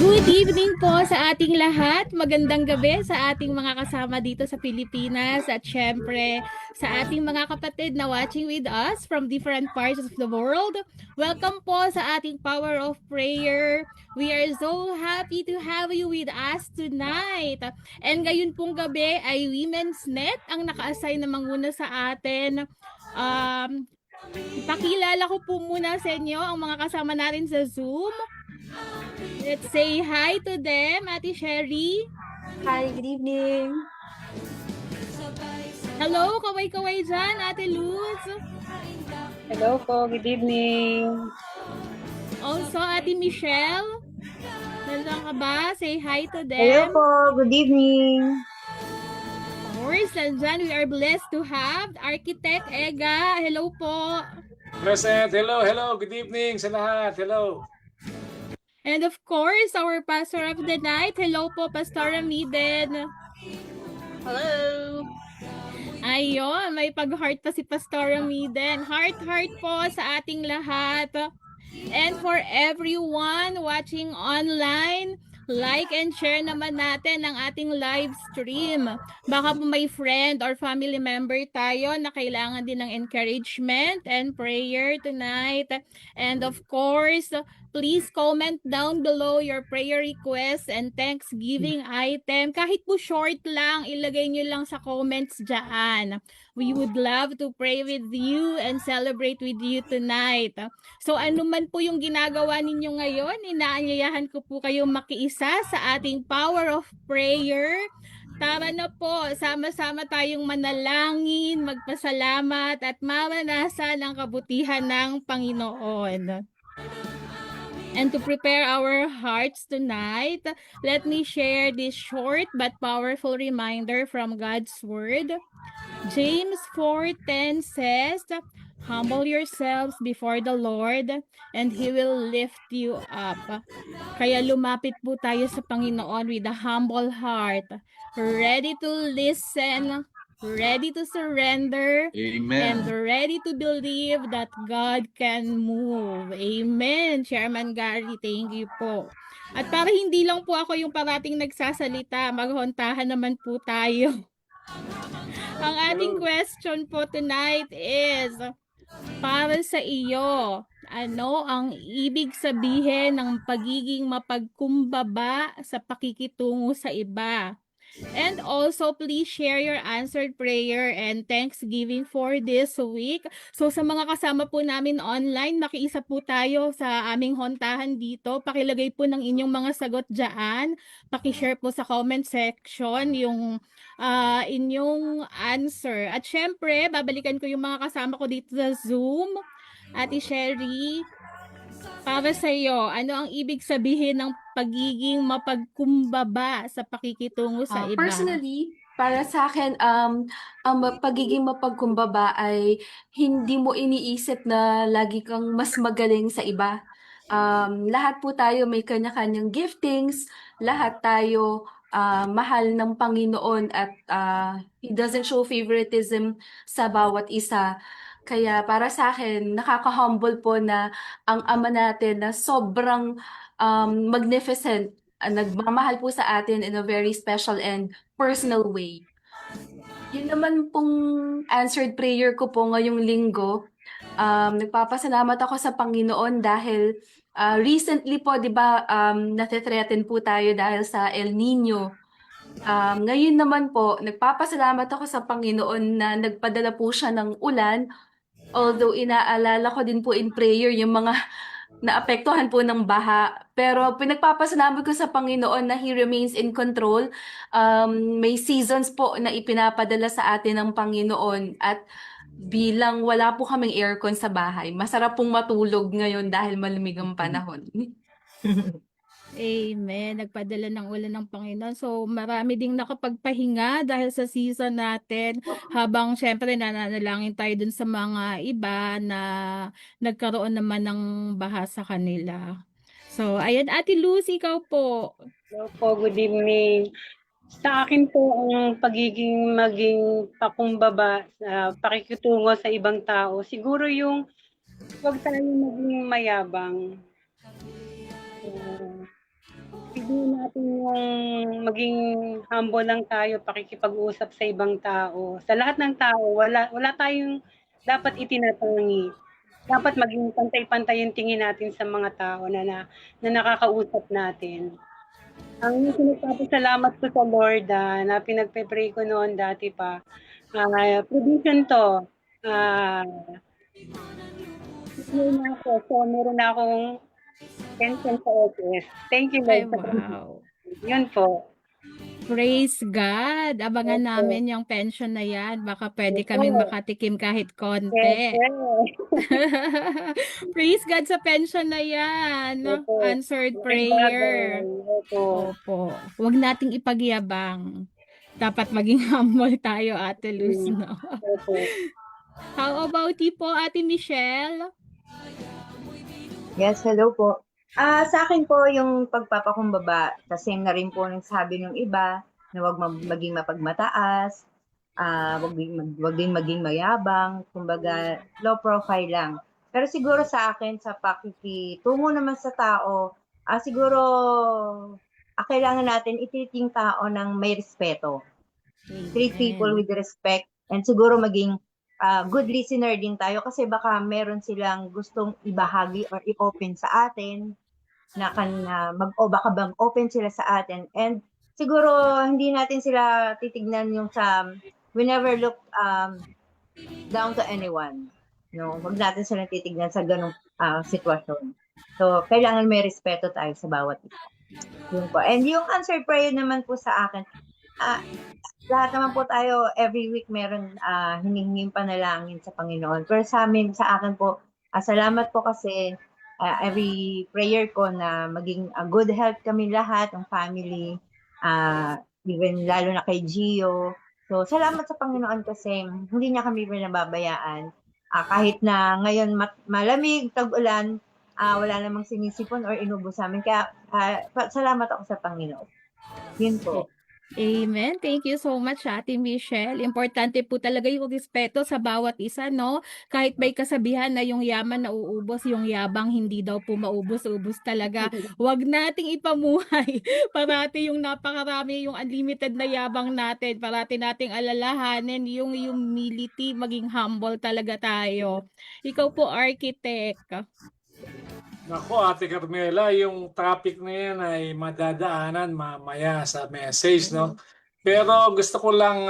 Good evening po sa ating lahat. Magandang gabi sa ating mga kasama dito sa Pilipinas at syempre sa ating mga kapatid na watching with us from different parts of the world. Welcome po sa ating Power of Prayer. We are so happy to have you with us tonight. And ngayon pong gabi ay Women's Net ang naka-assign na manguna sa atin. Ipakilala ko po muna sa inyo ang mga kasama natin sa Zoom. Let's say hi to them, Ate Sherry. Hi, good evening. Hello, kaway-kaway dyan, Ate Luz. Hello po, good evening. Also, Ate Michelle. Nandiyan ka ba? Say hi to Hello them. po, good evening. Of course, nandyan we are blessed to have Architect Ega. Hello po. Present. Hello, good evening sa lahat. Hello. And of course, our Pastor of the Night. Hello po, Pastor Amiden. Hello. Ayun, may pag-heart pa si Pastor Amiden. Heart po sa ating lahat. And for everyone watching online, like and share naman natin ang ating live stream. Baka po may friend or family member tayo na kailangan din ng encouragement and prayer tonight. And of course, please comment down below your prayer requests and Thanksgiving item. Kahit po short lang, ilagay nyo lang sa comments dyan. We would love to pray with you and celebrate with you tonight. So ano man po yung ginagawa ninyo ngayon, inaanyayahan ko po kayong makiisa sa ating Power of Prayer. Tara na po, sama-sama tayong manalangin, magpasalamat at maranasan ang kabutihan ng Panginoon. And to prepare our hearts tonight, let me share this short but powerful reminder from God's Word. James 4:10 says, "Humble yourselves before the Lord, and He will lift you up." Kaya lumapit po tayo sa Panginoon with a humble heart, ready to listen, ready to surrender, and Amen. ready to believe that God can move. Amen. Chairman Gary, thank you po. At para hindi lang po ako yung parating nagsasalita, maghuntahan naman po tayo. Ang ating question po tonight is, para sa iyo, ano ang ibig sabihin ng pagiging mapagkumbaba sa pakikitungo sa iba? And also, please share your answered prayer and Thanksgiving for this week. So sa mga kasama po namin online, makiisa po tayo sa aming hontahan dito. Pakilagay po ng inyong mga sagot dyan. Pakishare po sa comment section yung inyong answer. At syempre, babalikan ko yung mga kasama ko dito sa Zoom. Ate Sherry, para sa iyo, ano ang ibig sabihin ng pagiging mapagkumbaba sa pakikitungo sa iba? Personally, para sa akin, ang pagiging mapagkumbaba ay hindi mo iniisip na lagi kang mas magaling sa iba. Lahat po tayo may kanya-kanyang giftings, lahat tayo mahal ng Panginoon at He doesn't show favoritism sa bawat isa. Kaya para sa akin, nakaka-humble po na ang Ama natin na sobrang magnificent, nagmamahal po sa atin in a very special and personal way. Yun naman pong answered prayer ko po ngayong linggo. Nagpapasalamat ako sa Panginoon dahil recently po, di ba, nathethreaten po tayo dahil sa El Nino. Ngayon naman po, nagpapasalamat ako sa Panginoon na nagpadala po siya ng ulan. Although inaalala ko din po in prayer yung mga naapektuhan po ng baha. Pero pinagpapasalamat ko sa Panginoon na He remains in control. May seasons po na ipinapadala sa atin ng Panginoon at bilang wala po kaming aircon sa bahay, masarap pong matulog ngayon dahil malamig ang panahon. Amen. Nagpadala ng ulan ng Panginoon. So, marami ding nakapagpahinga dahil sa season natin. Habang syempre nananalangin tayo dun sa mga iba na nagkaroon naman ng baha sa kanila. So, ayan, Ate Lucy, ikaw po. Hello po, good evening. Sa akin po, ang maging pakumbaba sa pakikitungo sa ibang tao, siguro yung huwag tayong maging mayabang. natin yung maging humble lang tayo, pakikipag-usap sa ibang tao. Sa lahat ng tao, wala tayong dapat itinatangi. Dapat maging pantay-pantay yung tingin natin sa mga tao na nakakausap natin. Ang pinagpapasalamat ko sa Lord, na pinagpe-pray ko noon dati pa, provision 'to. Ah, Senior na ako, so meron na akong pension sa office. Thank you, Ay, Lord, sa wow. yun po. Praise God. Abangan Opo. namin yung pension na yan. Baka pwede Opo. kaming makatikim kahit konti. Opo. Praise God sa pension na yan. Opo. Answered Malaking bagay. prayer. Opo. Opo. Huwag nating ipagyabang. Dapat maging humble tayo, Ate Luz, Mm. no? Opo. How about you po, Ate Michelle? Yes, hello po. Sa akin po yung pagpapakumbaba, the same na rin po ng sabi ng iba na wag maging mapagmataas, wag din maging mayabang, kumbaga low profile lang. Pero siguro sa akin sa pakikitungo naman sa tao, siguro kailangan natin i-treat yung tao ng may respeto. Treat people with respect and siguro maging good listener din tayo kasi baka meron silang gustong ibahagi or i-open sa atin na baka bang open sila sa atin and siguro hindi natin sila titignan yung we never look down to anyone, no, wag natin sila titignan sa ganung sitwasyon. So kailangan may respeto tayo sa bawat isa. Yun po. And yung answer prayer naman po sa akin, lahat naman po tayo every week meron hinihinging panalangin sa Panginoon. Pero sa akin po, salamat po kasi every prayer ko na maging good health kami lahat, ng family, even lalo na kay Gio. So salamat sa Panginoon kasi hindi niya kami pinababayaan. Kahit na ngayon malamig, tag-ulan, wala namang sinisipon or inubos sa amin. Kaya salamat ako sa Panginoon. Yun po. Amen. Thank you so much, Ate Michelle. Importante po talaga yung respeto sa bawat isa, no? Kahit may kasabihan na yung yaman na uubos, yung yabang hindi daw po maubos-ubos talaga. Huwag nating ipamuhay. Parati yung napakarami, yung unlimited na yabang natin. Parati nating alalahanin yung humility, maging humble talaga tayo. Ikaw po, architect. Nako, Ate Carmela, yung topic na yan ay madadaanan mamaya sa message, no? Pero gusto ko lang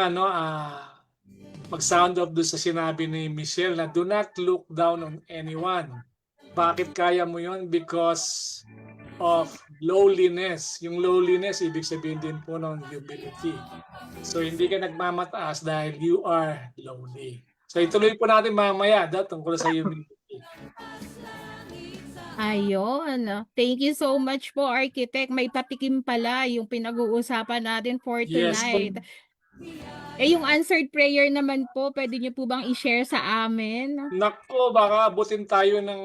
mag-sound off doon sa sinabi ni Michelle na do not look down on anyone. Bakit kaya mo yun? Because of lowliness. Yung lowliness, ibig sabihin din po ng humility. So, hindi ka nagmamataas dahil you are lowly. So, ituloy po natin mamaya tungkol sa humility. Ayun. Thank you so much po, architect. May patikim pala yung pinag-uusapan natin for Yes. tonight. Yung answered prayer naman po, pwede niyo po bang i-share sa amin? Nako, baka abutin tayo ng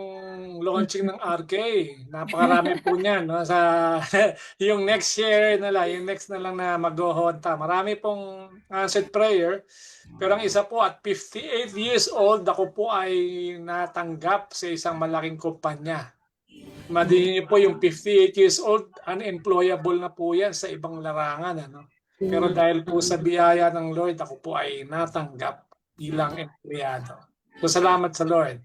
launching ng RK. Napakarami po niyan, no? Yung next year na lang, yung next na lang na mag-honta. Marami pong answered prayer. Pero ang isa po, at 58 years old, ako po ay natanggap sa isang malaking kumpanya. Madinin niyo po yung 58 years old, unemployable na po yan sa ibang larangan. Ano? Pero dahil po sa biyaya ng Lord, ako po ay natanggap bilang empleyado. So salamat sa Lord.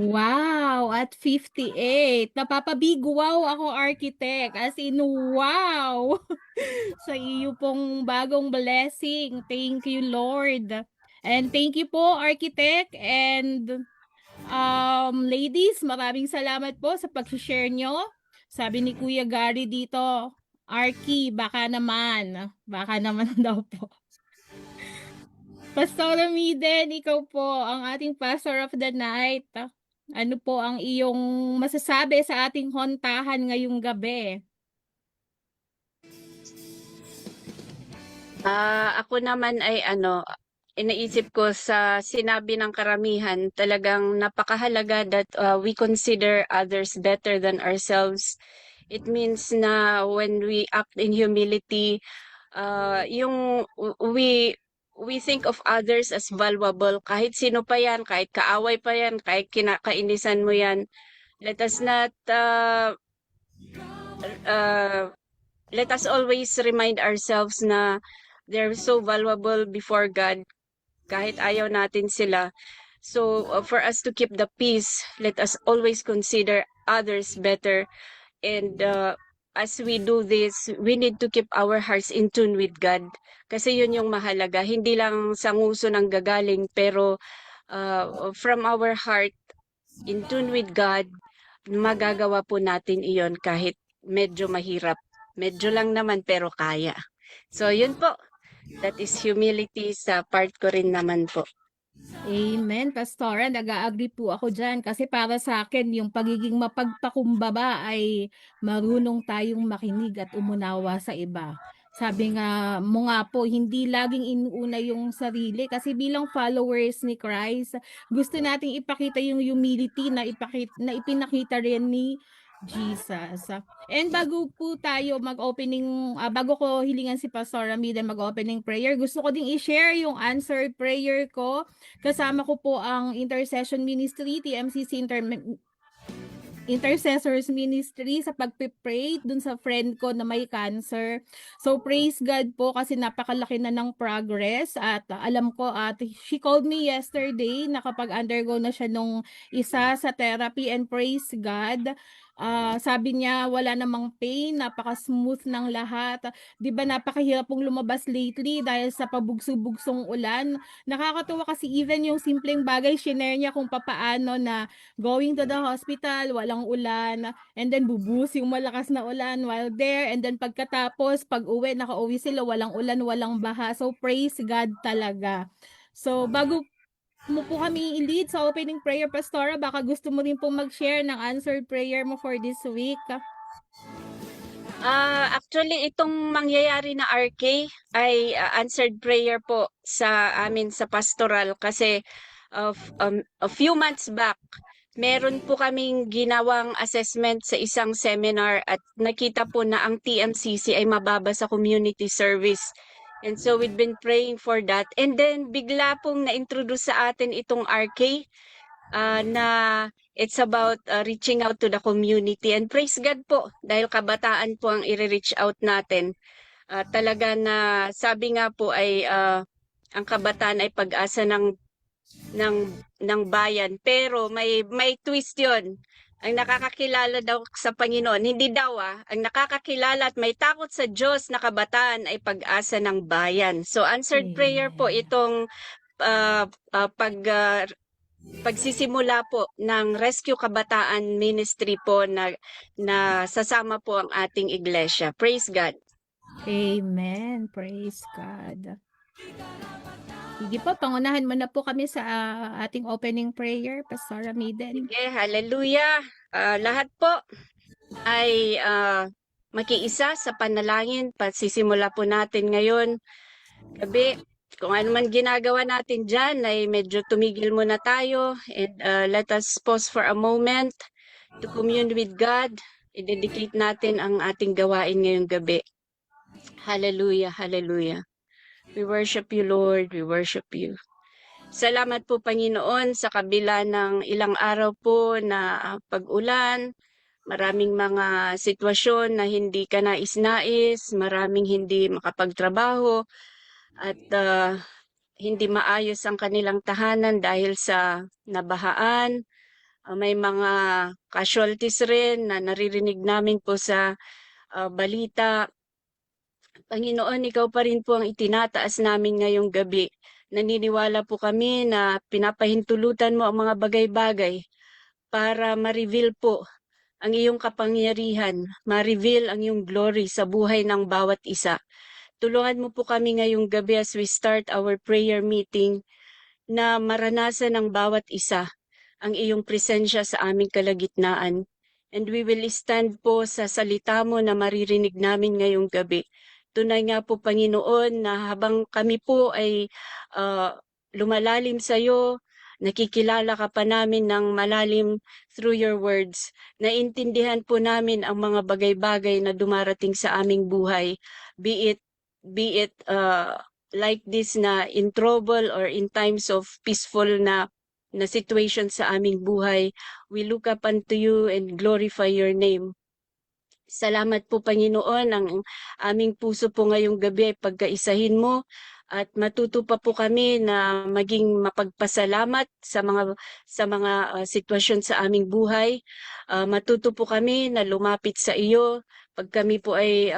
Wow, at 58. Napapabig wow ako, architect. As in, wow! Sa iyo pong bagong blessing. Thank you, Lord. And thank you po, architect. And ladies, maraming salamat po sa pag-share nyo. Sabi ni Kuya Gary dito, Arky, baka naman daw po. Pastor Miden, ikaw po ang ating pastor of the night. Ano po ang iyong masasabi sa ating hontahan ngayong gabi? Ako naman ay inaisip ko sa sinabi ng karamihan, talagang napakahalaga that we consider others better than ourselves. It means na when we act in humility, we think of others as valuable. Kahit sino pa yan, kahit kaaway pa yan, kahit kinakainisan mo yan. Let us not let us always remind ourselves na they're so valuable before God kahit ayaw natin sila. So for us to keep the peace, let us always consider others better. And as we do this, we need to keep our hearts in tune with God. Kasi yun yung mahalaga. Hindi lang sa nguso ng gagaling, pero from our heart, in tune with God, magagawa po natin iyon kahit medyo mahirap. Medyo lang naman pero kaya. So yun po, that is humility sa part ko rin naman po. Amen, Pastora. Nag-agree po ako dyan kasi para sa akin, yung pagiging mapagpakumbaba ay marunong tayong makinig at umunawa sa iba. Sabi nga mo nga po, hindi laging inuuna yung sarili kasi bilang followers ni Christ, gusto nating ipakita yung humility na ipinakita rin ni Jesus. And bago po tayo mag-opening, bago ko hilingan si Pastor Amida mag-opening prayer, gusto ko ding i-share yung answered prayer ko. Kasama ko po ang Intercession Ministry, TMCC Intercessors Ministry sa pagpipray dun sa friend ko na may cancer. So praise God po kasi napakalaki na ng progress at alam ko at she called me yesterday nakapag-undergo na siya nung isa sa therapy and praise God. Sabi niya wala namang pain, napaka-smooth ng lahat. 'Di ba napakahirap pong lumabas lately dahil sa pabugso-bugsong ulan. Nakakatuwa kasi even yung simpleng bagay shinare niya kung papaano na going to the hospital, walang ulan, and then bubuhos yung malakas na ulan while there, and then pagkatapos, pag-uwi, nakauwi sila, walang ulan, walang baha. So, praise God talaga. So, bago mo po kami i-lead sa opening prayer, Pastora, baka gusto mo rin pong mag-share ng answered prayer mo for this week. Actually, itong mangyayari na RK ay answered prayer po sa amin sa pastoral kasi a few months back, meron po kaming ginawang assessment sa isang seminar at nakita po na ang TMCC ay mababa sa community service. And so we've been praying for that. And then bigla pong na-introduce sa atin itong RK na it's about reaching out to the community. And praise God po, dahil kabataan po ang i-reach out natin. Talaga na sabi nga po ay ang kabataan ay pag-asa ng bayan. Pero may twist 'yon. Ang nakakakilala daw sa Panginoon, hindi daw ang nakakakilala at may takot sa Diyos na kabataan ay pag-asa ng bayan. So answered prayer po Amen. itong pagsisimula po ng Rescue Kabataan Ministry po na sasama po ang ating iglesia. Praise God. Amen. Praise God. Sige po, pangunahan mo na po kami sa ating opening prayer, Pastor Amiden. Sige, hallelujah. Lahat po ay makiisa sa panalangin. Pasisimula po natin ngayon gabi. Kung ano man ginagawa natin dyan ay medyo tumigil muna tayo and let us pause for a moment to commune with God. I-dedicate natin ang ating gawain ngayong gabi. Hallelujah, hallelujah. We worship you, Lord. We worship you. Salamat po, Panginoon, sa kabila ng ilang araw po na pag-ulan, maraming mga sitwasyon na hindi ka nais-nais, maraming hindi makapagtrabaho, at hindi maayos ang kanilang tahanan dahil sa nabahaan. May mga casualties rin na naririnig namin po sa balita. Panginoon, ikaw pa rin po ang itinataas namin ngayong gabi. Naniniwala po kami na pinapahintulutan mo ang mga bagay-bagay para ma-reveal po ang iyong kapangyarihan, ma-reveal ang iyong glory sa buhay ng bawat isa. Tulungan mo po kami ngayong gabi as we start our prayer meeting na maranasan ng bawat isa ang iyong presensya sa aming kalagitnaan. And we will stand po sa salita mo na maririnig namin ngayong gabi. Tunay nga po, Panginoon, na habang kami po ay lumalalim sa iyo, nakikilala ka pa namin ng malalim through your words. Naintindihan po namin ang mga bagay-bagay na dumarating sa aming buhay, be it like this na in trouble or in times of peaceful na situation sa aming buhay. We look up unto you and glorify your name. Salamat po Panginoon, ang aming puso po ngayong gabi ay pagkaisahin mo at matuto pa po kami na maging mapagpasalamat sa mga sitwasyon sa aming buhay. Matuto po kami na lumapit sa iyo pag kami po ay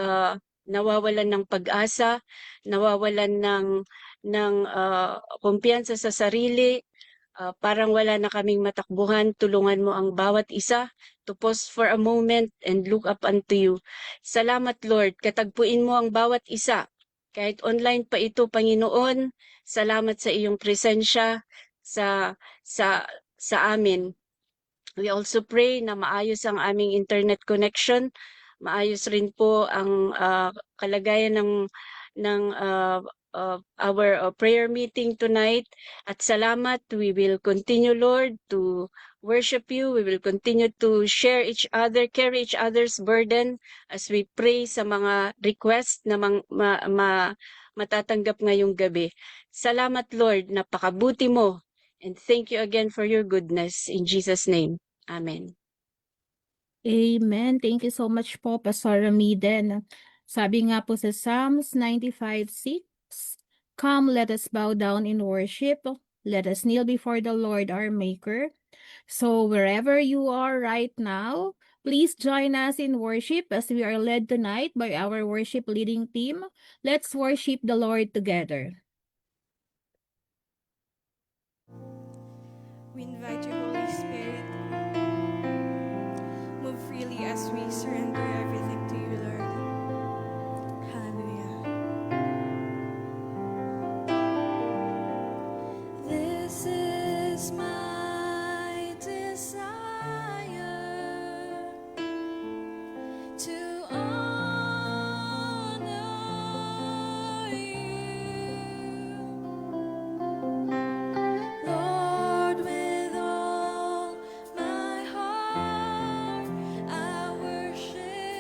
nawawalan ng pag-asa, nawawalan ng kumpiyansa sa sarili. Parang wala na kaming matakbuhan, tulungan mo ang bawat isa to pause for a moment and look up unto you. Salamat Lord, katagpuin mo ang bawat isa. Kahit online pa ito, Panginoon, salamat sa iyong presensya sa amin. We also pray na maayos ang aming internet connection, maayos rin po ang kalagayan ng our prayer meeting tonight. At salamat, we will continue, Lord, to worship you. We will continue to share each other, carry each other's burden as we pray sa mga request na matatanggap ngayong gabi. Salamat, Lord, napakabuti mo. And thank you again for your goodness. In Jesus' name, Amen. Amen. Thank you so much po, Pastor Ramiden. Sabi nga po sa Psalms 95:6, Come, let us bow down in worship. Let us kneel before the Lord our Maker. So wherever you are right now, please join us in worship as we are led tonight by our worship leading team. Let's worship the Lord together. We invite you, Holy Spirit. Move freely as we surrender everything to you, Lord. Hallelujah. This is my desire to honor you. Lord, with all my heart, I worship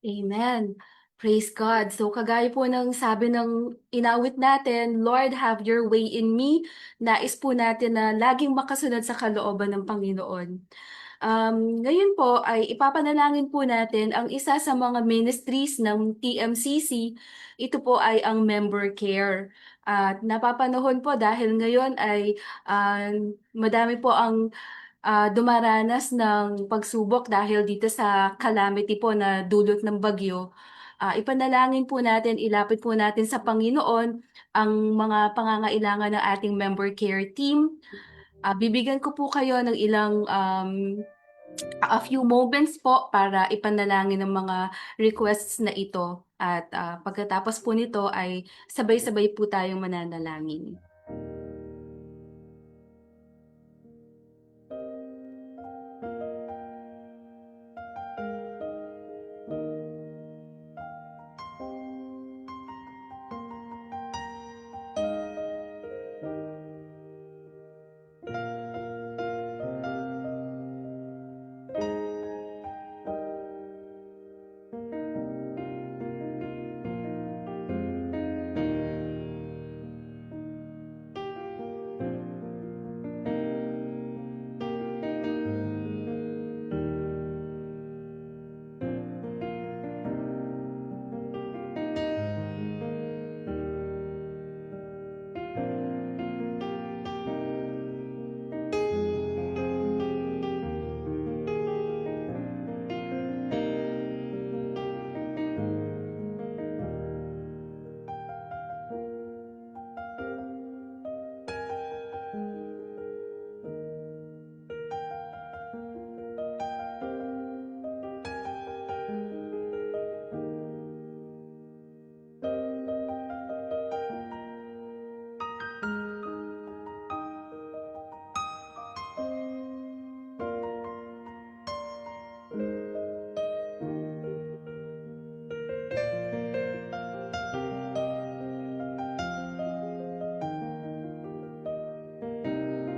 Amen. Praise God. So kagaya po ng sabi ng inawit natin, Lord, have your way in me. Nais po natin na laging makasunod sa kalooban ng Panginoon. Ngayon po ay ipapanalangin po natin ang isa sa mga ministries ng TMCC. Ito po ay ang member care. At napapanahon po dahil ngayon ay madami po ang dumaranas ng pagsubok dahil dito sa calamity po na dulot ng bagyo. Ipanalangin po natin, ilapit po natin sa Panginoon ang mga pangangailangan ng ating member care team. Bibigyan ko po kayo ng ilang a few moments po para ipanalangin ang mga requests na ito. At pagkatapos po nito ay sabay-sabay po tayong mananalangin.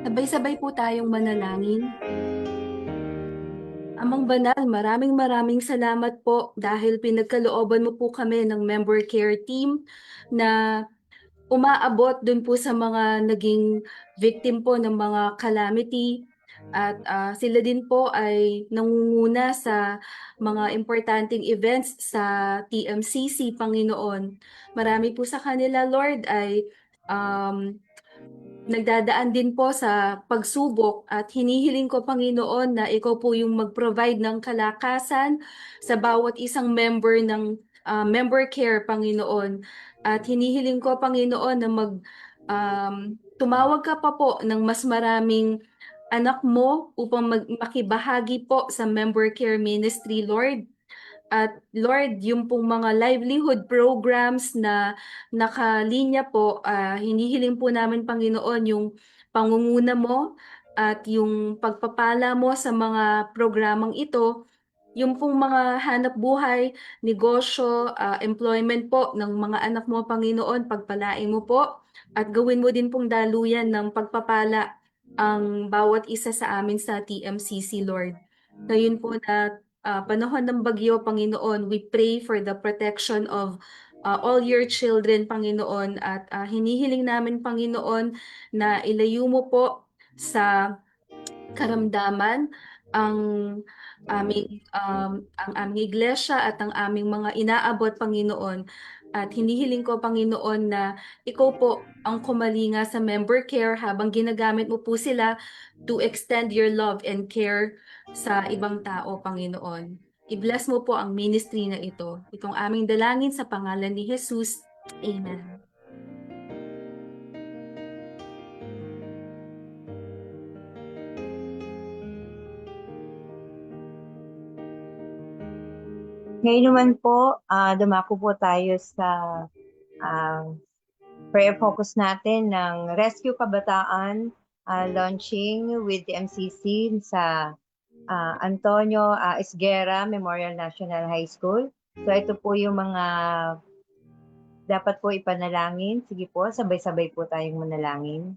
Sabay-sabay po tayong manalangin. Amang Banal, maraming salamat po dahil pinagkalooban mo po kami ng member care team na umaabot dun po sa mga naging victim po ng mga calamity. At sila din po ay nangunguna sa mga importanteng events sa TMCC, Panginoon. Marami po sa kanila, Lord, ay nagdadaan din po sa pagsubok at hinihiling ko, Panginoon, na ikaw po yung mag-provide ng kalakasan sa bawat isang member ng member care, Panginoon. At hinihiling ko, Panginoon, na tumawag ka pa po ng mas maraming anak mo upang makibahagi po sa member care ministry, Lord. At Lord, yung pong mga livelihood programs na nakalinya po, hinihiling po namin, Panginoon, yung pangunguna mo at yung pagpapala mo sa mga programang ito, yung pong mga hanap buhay, negosyo, employment po ng mga anak mo, Panginoon, pagpalain mo po at gawin mo din pong daluyan ng pagpapala ang bawat isa sa amin sa TMCC, Lord. Ngayon po na panahon ng bagyo, Panginoon, we pray for the protection of all your children, Panginoon, at hinihiling namin, Panginoon, na ilayo mo po sa karamdaman ang aming iglesia at ang aming mga inaabot, Panginoon. At hinihiling ko, Panginoon, na ikaw po ang kumalinga sa member care habang ginagamit mo po sila to extend your love and care sa ibang tao, Panginoon. I-bless mo po ang ministry na ito. Itong aming dalangin sa pangalan ni Jesus. Amen. Ngayon naman po, dumako po tayo sa prayer focus natin ng Rescue Kabataan launching with the MCC sa Antonio Esguerra Memorial National High School. So ito po yung mga dapat po ipanalangin. Sige po, sabay-sabay po tayong manalangin.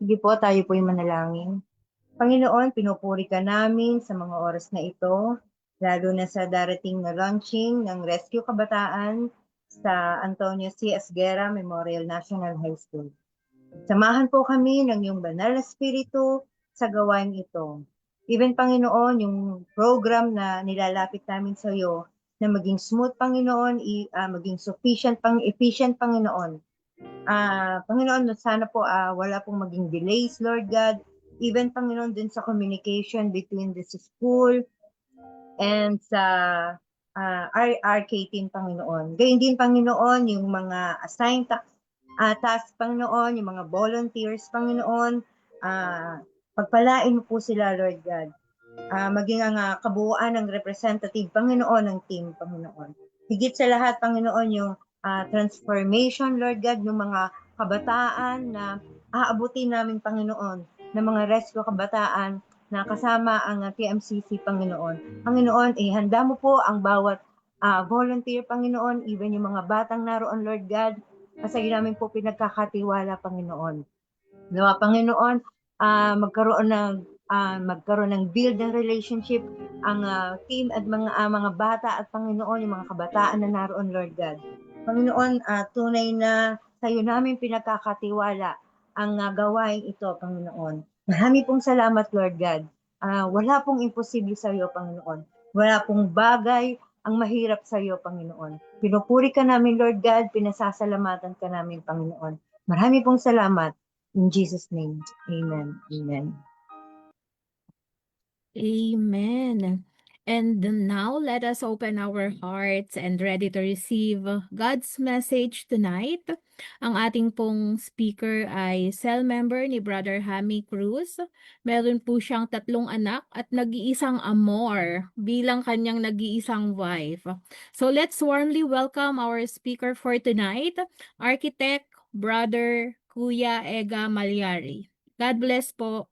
Sige po, tayo po'y manalangin. Panginoon, pinupuri ka namin sa mga oras na ito, lalo na sa darating na launching ng Rescue Kabataan sa Antonio C. Esguerra Memorial National High School. Samahan po kami ng iyong banal na spiritu sa gawain ito. Even Panginoon, yung program na nilalapit namin sa iyo, na maging smooth Panginoon, maging efficient Panginoon. Panginoon, sana po wala pong maging delays, Lord God. Even Panginoon din sa communication between the school and sa RRK team, Panginoon. Gayun din, Panginoon, yung mga assigned task, Panginoon, yung mga volunteers, Panginoon, pagpalain mo po sila, Lord God. Maging ang kabuuan ng representative, Panginoon, ng team, Panginoon. Higit sa lahat, Panginoon, yung transformation, Lord God, ng mga kabataan na aabutin namin, Panginoon, ng mga rescue kabataan na kasama ang TMCC, Panginoon. Panginoon, handa mo po ang bawat volunteer, Panginoon, even yung mga batang naroon, Lord God, sa iyo namin po pinagkakatiwala, Panginoon. Nawa, Panginoon, magkaroon ng build ng relationship ang team at mga bata at Panginoon, yung mga kabataan na naroon, Lord God. Panginoon, tunay na sa iyo namin pinagkakatiwala ang gawain ito, Panginoon. Marami pong salamat, Lord God. Wala pong imposible sa iyo, Panginoon. Wala pong bagay ang mahirap sa iyo, Panginoon. Pinupuri ka namin, Lord God. Pinasasalamatan ka namin, Panginoon. Marami pong salamat. In Jesus' name, amen. Amen. Amen. And now let us open our hearts and ready to receive God's message tonight. Ang ating pong speaker ay cell member ni Brother Hammy Cruz. Meron po siyang 3 anak at nag-iisang amor bilang kanyang nag-iisang wife. So let's warmly welcome our speaker for tonight, Architect Brother Kuya Ega Malyari. God bless po.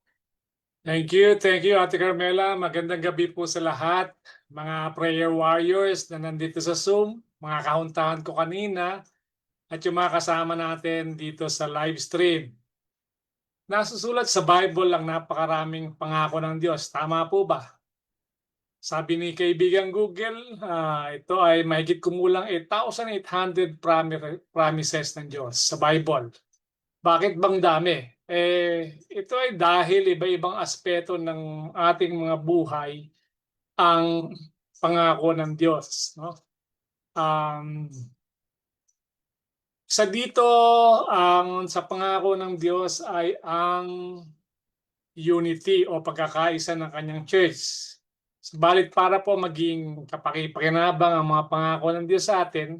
Thank you Ate Carmela. Magandang gabi po sa lahat, mga prayer warriors na nandito sa Zoom, mga kahuntahan ko kanina, at yung mga kasama natin dito sa live stream. Nasusulat sa Bible ang napakaraming pangako ng Diyos. Tama po ba? Sabi ni kaibigan Google, ito ay mahigit kumulang 8,800 promises ng Diyos sa Bible. Bakit bang dami? Ito ay dahil iba-ibang aspeto ng ating mga buhay ang pangako ng Diyos. No? Sa dito, sa pangako ng Diyos ay ang unity o pagkakaisa ng kanyang church. Subalit para po maging kapakipakinabang ang mga pangako ng Diyos sa atin,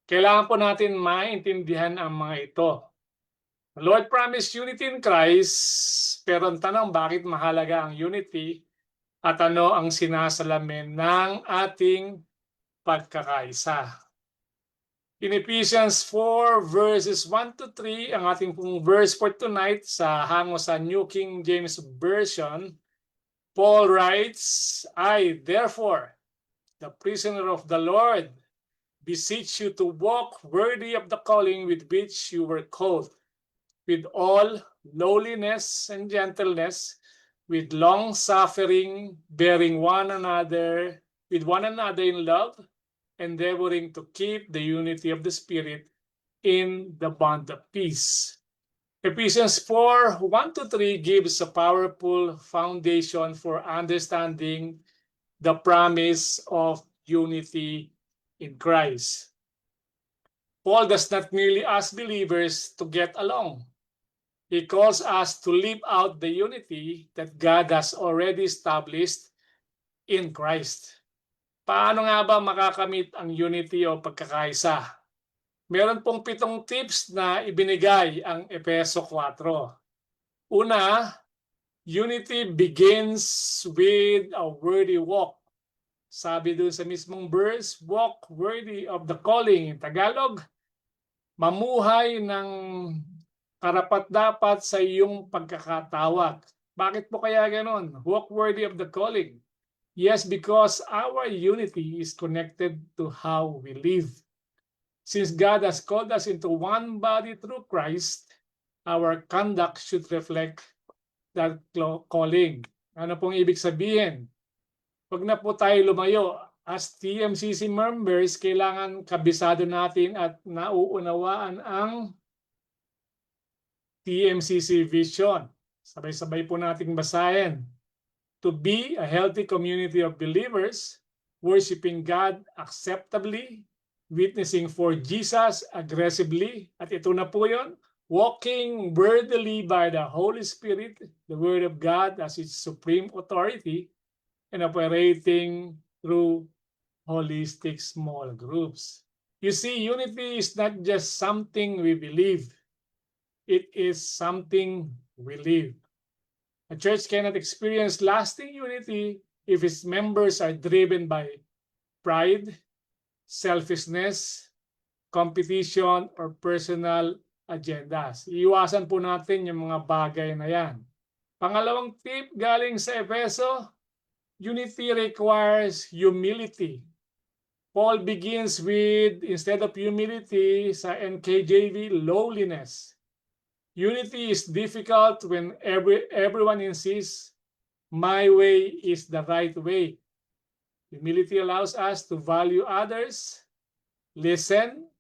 kailangan po natin maintindihan ang mga ito. The Lord promised unity in Christ, pero ang tanong, bakit mahalaga ang unity at ano ang sinasalamin ng ating pagkakaisa? In Ephesians 4 verses 1 to 3, ang ating pong verse for tonight sa hango sa New King James Version, Paul writes, I therefore, the prisoner of the Lord, beseech you to walk worthy of the calling with which you were called, with all lowliness and gentleness, with long suffering, bearing one another in love, endeavoring to keep the unity of the Spirit in the bond of peace. Ephesians 4, 1 to 3 gives a powerful foundation for understanding the promise of unity in Christ. Paul does not merely ask believers to get along. He calls us to live out the unity that God has already established in Christ. Paano nga ba makakamit ang unity o pagkakaisa? Meron pong 7 tips na ibinigay ang Efeso 4. Una, unity begins with a worthy walk. Sabi doon sa mismong verse, walk worthy of the calling. In Tagalog, mamuhay ng karapat-dapat sa iyong pagkakatawag. Bakit po kaya ganon? Walk worthy of the calling. Yes, because our unity is connected to how we live. Since God has called us into one body through Christ, our conduct should reflect that calling. Ano pong ibig sabihin? Huwag na po tayo lumayo. As TMCC members, kailangan kabisado natin at nauunawaan ang TMCC vision. Sabay-sabay po nating basahin. To be a healthy community of believers, worshiping God acceptably, witnessing for Jesus aggressively, at ito na po yun, walking worthily by the Holy Spirit, the Word of God as its supreme authority, and operating through holistic small groups. You see, unity is not just something we believe. It is something we live. A church cannot experience lasting unity if its members are driven by pride, selfishness, competition, or personal agendas. Iwasan po natin yung mga bagay na yan. Pangalawang tip galing sa Efeso, unity requires humility. Paul begins with, instead of humility, sa NKJV, lowliness. Unity is difficult when everyone insists, my way is the right way. Humility allows us to value others, listen,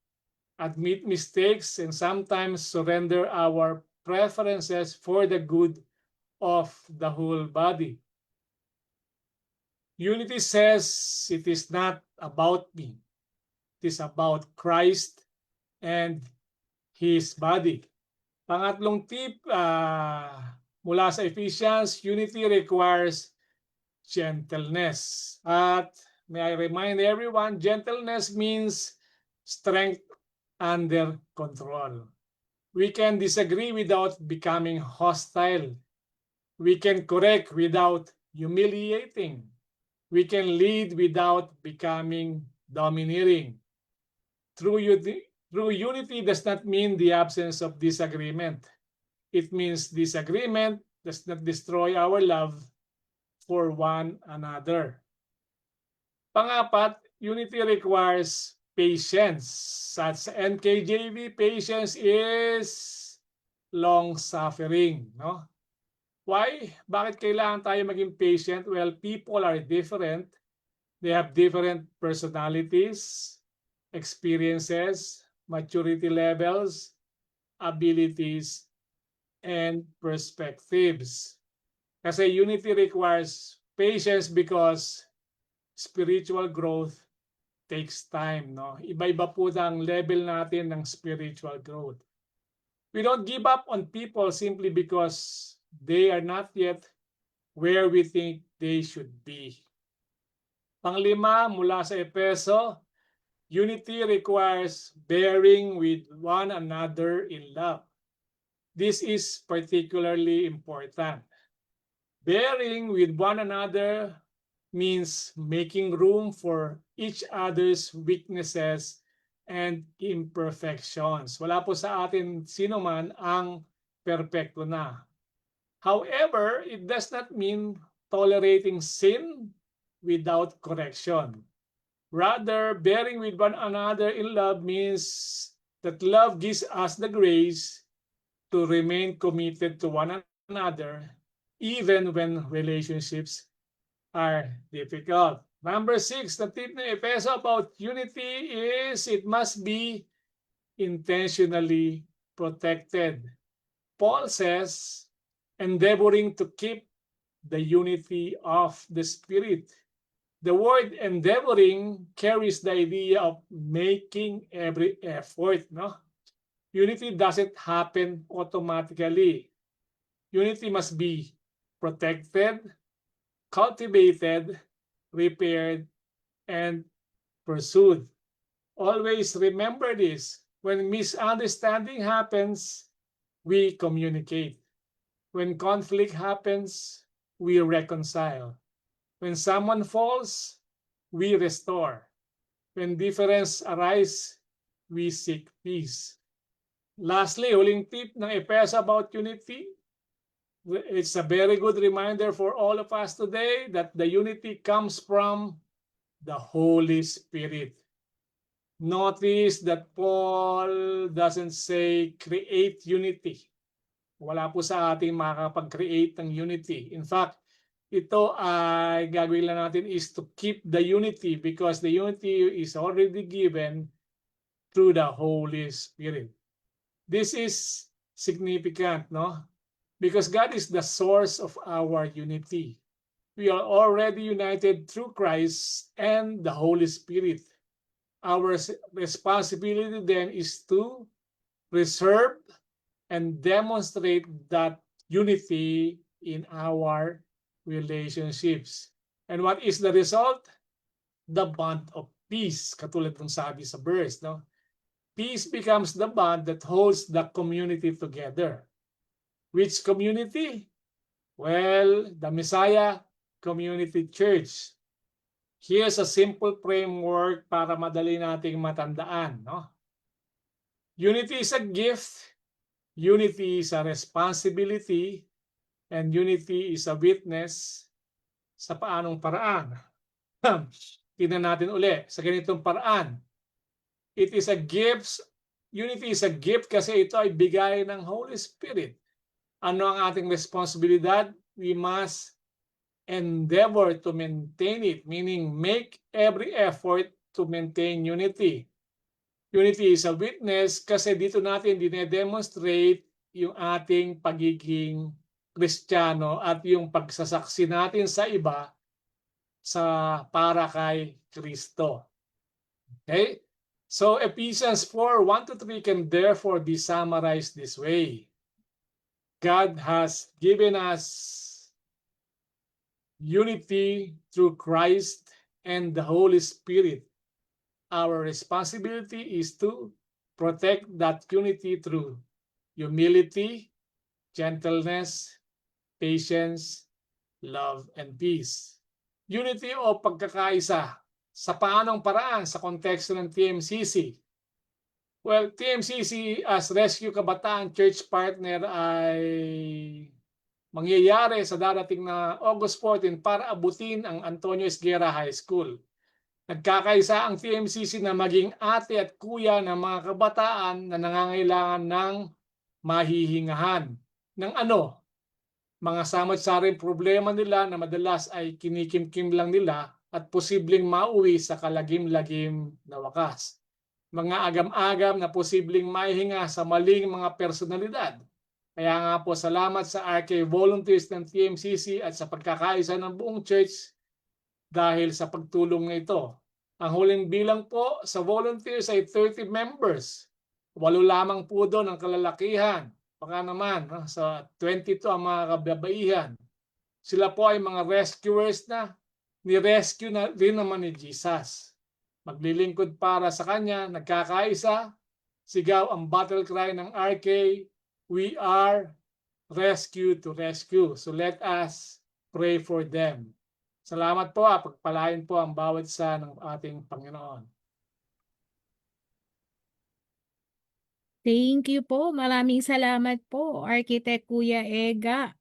admit mistakes, and sometimes surrender our preferences for the good of the whole body. Unity says it is not about me. It is about Christ and His body. Pangatlong tip mula sa Ephesians, unity requires gentleness. At may I remind everyone, gentleness means strength under control. We can disagree without becoming hostile. We can correct without humiliating. We can lead without becoming domineering. True unity does not mean the absence of disagreement. It means disagreement does not destroy our love for one another. Pangapat, unity requires patience. Sa NKJV, patience is long-suffering. No? Why? Bakit kailangan tayo maging patient? Well, people are different. They have different personalities, experiences, maturity levels, abilities, and perspectives. Kasi unity requires patience because spiritual growth takes time. No? Iba-iba po ang level natin ng spiritual growth. We don't give up on people simply because they are not yet where we think they should be. Panglima, mula sa Efeso, unity requires bearing with one another in love. This is particularly important. Bearing with one another means making room for each other's weaknesses and imperfections. Wala po sa atin sino man ang perpekto na. However, it does not mean tolerating sin without correction. Rather, bearing with one another in love means that love gives us the grace to remain committed to one another even when relationships are difficult. Number 6, the tip ng Efeso about unity is it must be intentionally protected. Paul says, endeavoring to keep the unity of the Spirit. The word endeavoring carries the idea of making every effort. No? Unity doesn't happen automatically. Unity must be protected, cultivated, repaired, and pursued. Always remember this. When misunderstanding happens, we communicate. When conflict happens, we reconcile. When someone falls, we restore. When difference arises, we seek peace. Lastly, huling tip ng Efeso about unity. It's a very good reminder for all of us today that the unity comes from the Holy Spirit. Notice that Paul doesn't say create unity. Wala po sa ating makakapag-create ng unity. In fact, ito ay gagawin lang natin is to keep the unity because the unity is already given through the Holy Spirit. This is significant, no? Because God is the source of our unity. We are already united through Christ and the Holy Spirit. Our responsibility then is to preserve and demonstrate that unity in our relationships. And what is the result? The bond of peace, katulad ng sabi sa verse, no? Peace becomes the bond that holds the community together. Which community? Well, the Messiah Community Church. Here's a simple framework para madali nating matandaan, no? Unity is a gift, unity is a responsibility, and unity is a witness. Sa paanong paraan? Tingnan natin uli sa ganitong paraan. It is a gift, unity is a gift kasi ito ay bigay ng Holy Spirit. Ano ang ating responsibilidad? We must endeavor to maintain it, meaning make every effort to maintain unity. Unity is a witness kasi dito natin dinedemonstrate yung ating pagiging Kristiyano at yung pagsasaksi natin sa iba sa para kay Kristo. Okay? So Ephesians 4:1-3 can therefore be summarized this way. God has given us unity through Christ and the Holy Spirit. Our responsibility is to protect that unity through humility, gentleness, patience, love, and peace. Unity o pagkakaisa. Sa paanong paraan sa konteksto ng TMCC? Well, TMCC as Rescue Kabataan Church Partner ay mangyayari sa darating na August 14 para abutin ang Antonio Esguerra High School. Nagkakaisa ang TMCC na maging ate at kuya ng mga kabataan na nangangailangan ng mahihingahan. Ng ano? Mga samot-saring problema nila na madalas ay kinikimkim lang nila at posibleng mauwi sa kalagim-lagim na wakas. Mga agam-agam na posibleng mahihinga sa maling mga personalidad. Kaya nga po salamat sa RK volunteers ng TMCC at sa pagkakaisa ng buong church dahil sa pagtulong na ito. Ang huling bilang po sa volunteers ay 30 members. 8 lamang po doon ang kalalakihan. Baka naman sa 22 ang mga kababaihan. Sila po ay mga rescuers na ni-rescue na rin naman ni Jesus. Maglilingkod para sa kanya, nagkakaisa, sigaw ang battle cry ng RK, we are rescue to rescue. So let us pray for them. Salamat po, pagpalain po ang bawat isa ng ating Panginoon. Thank you po. Maraming salamat po, Architect Kuya Ega.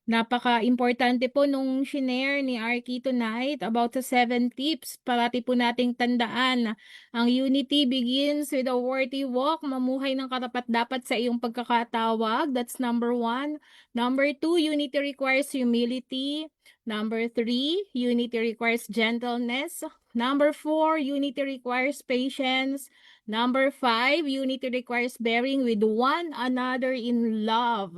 Napaka-importante po nung shinare ni Arky tonight about the 7 tips. Parati po nating tandaan, ang unity begins with a worthy walk. Mamuhay ng karapat-dapat sa iyong pagkakatawag. That's number 1. Number 2, unity requires humility. Number 3, unity requires gentleness. Number 4, unity requires patience. Number 5, unity requires bearing with one another in love.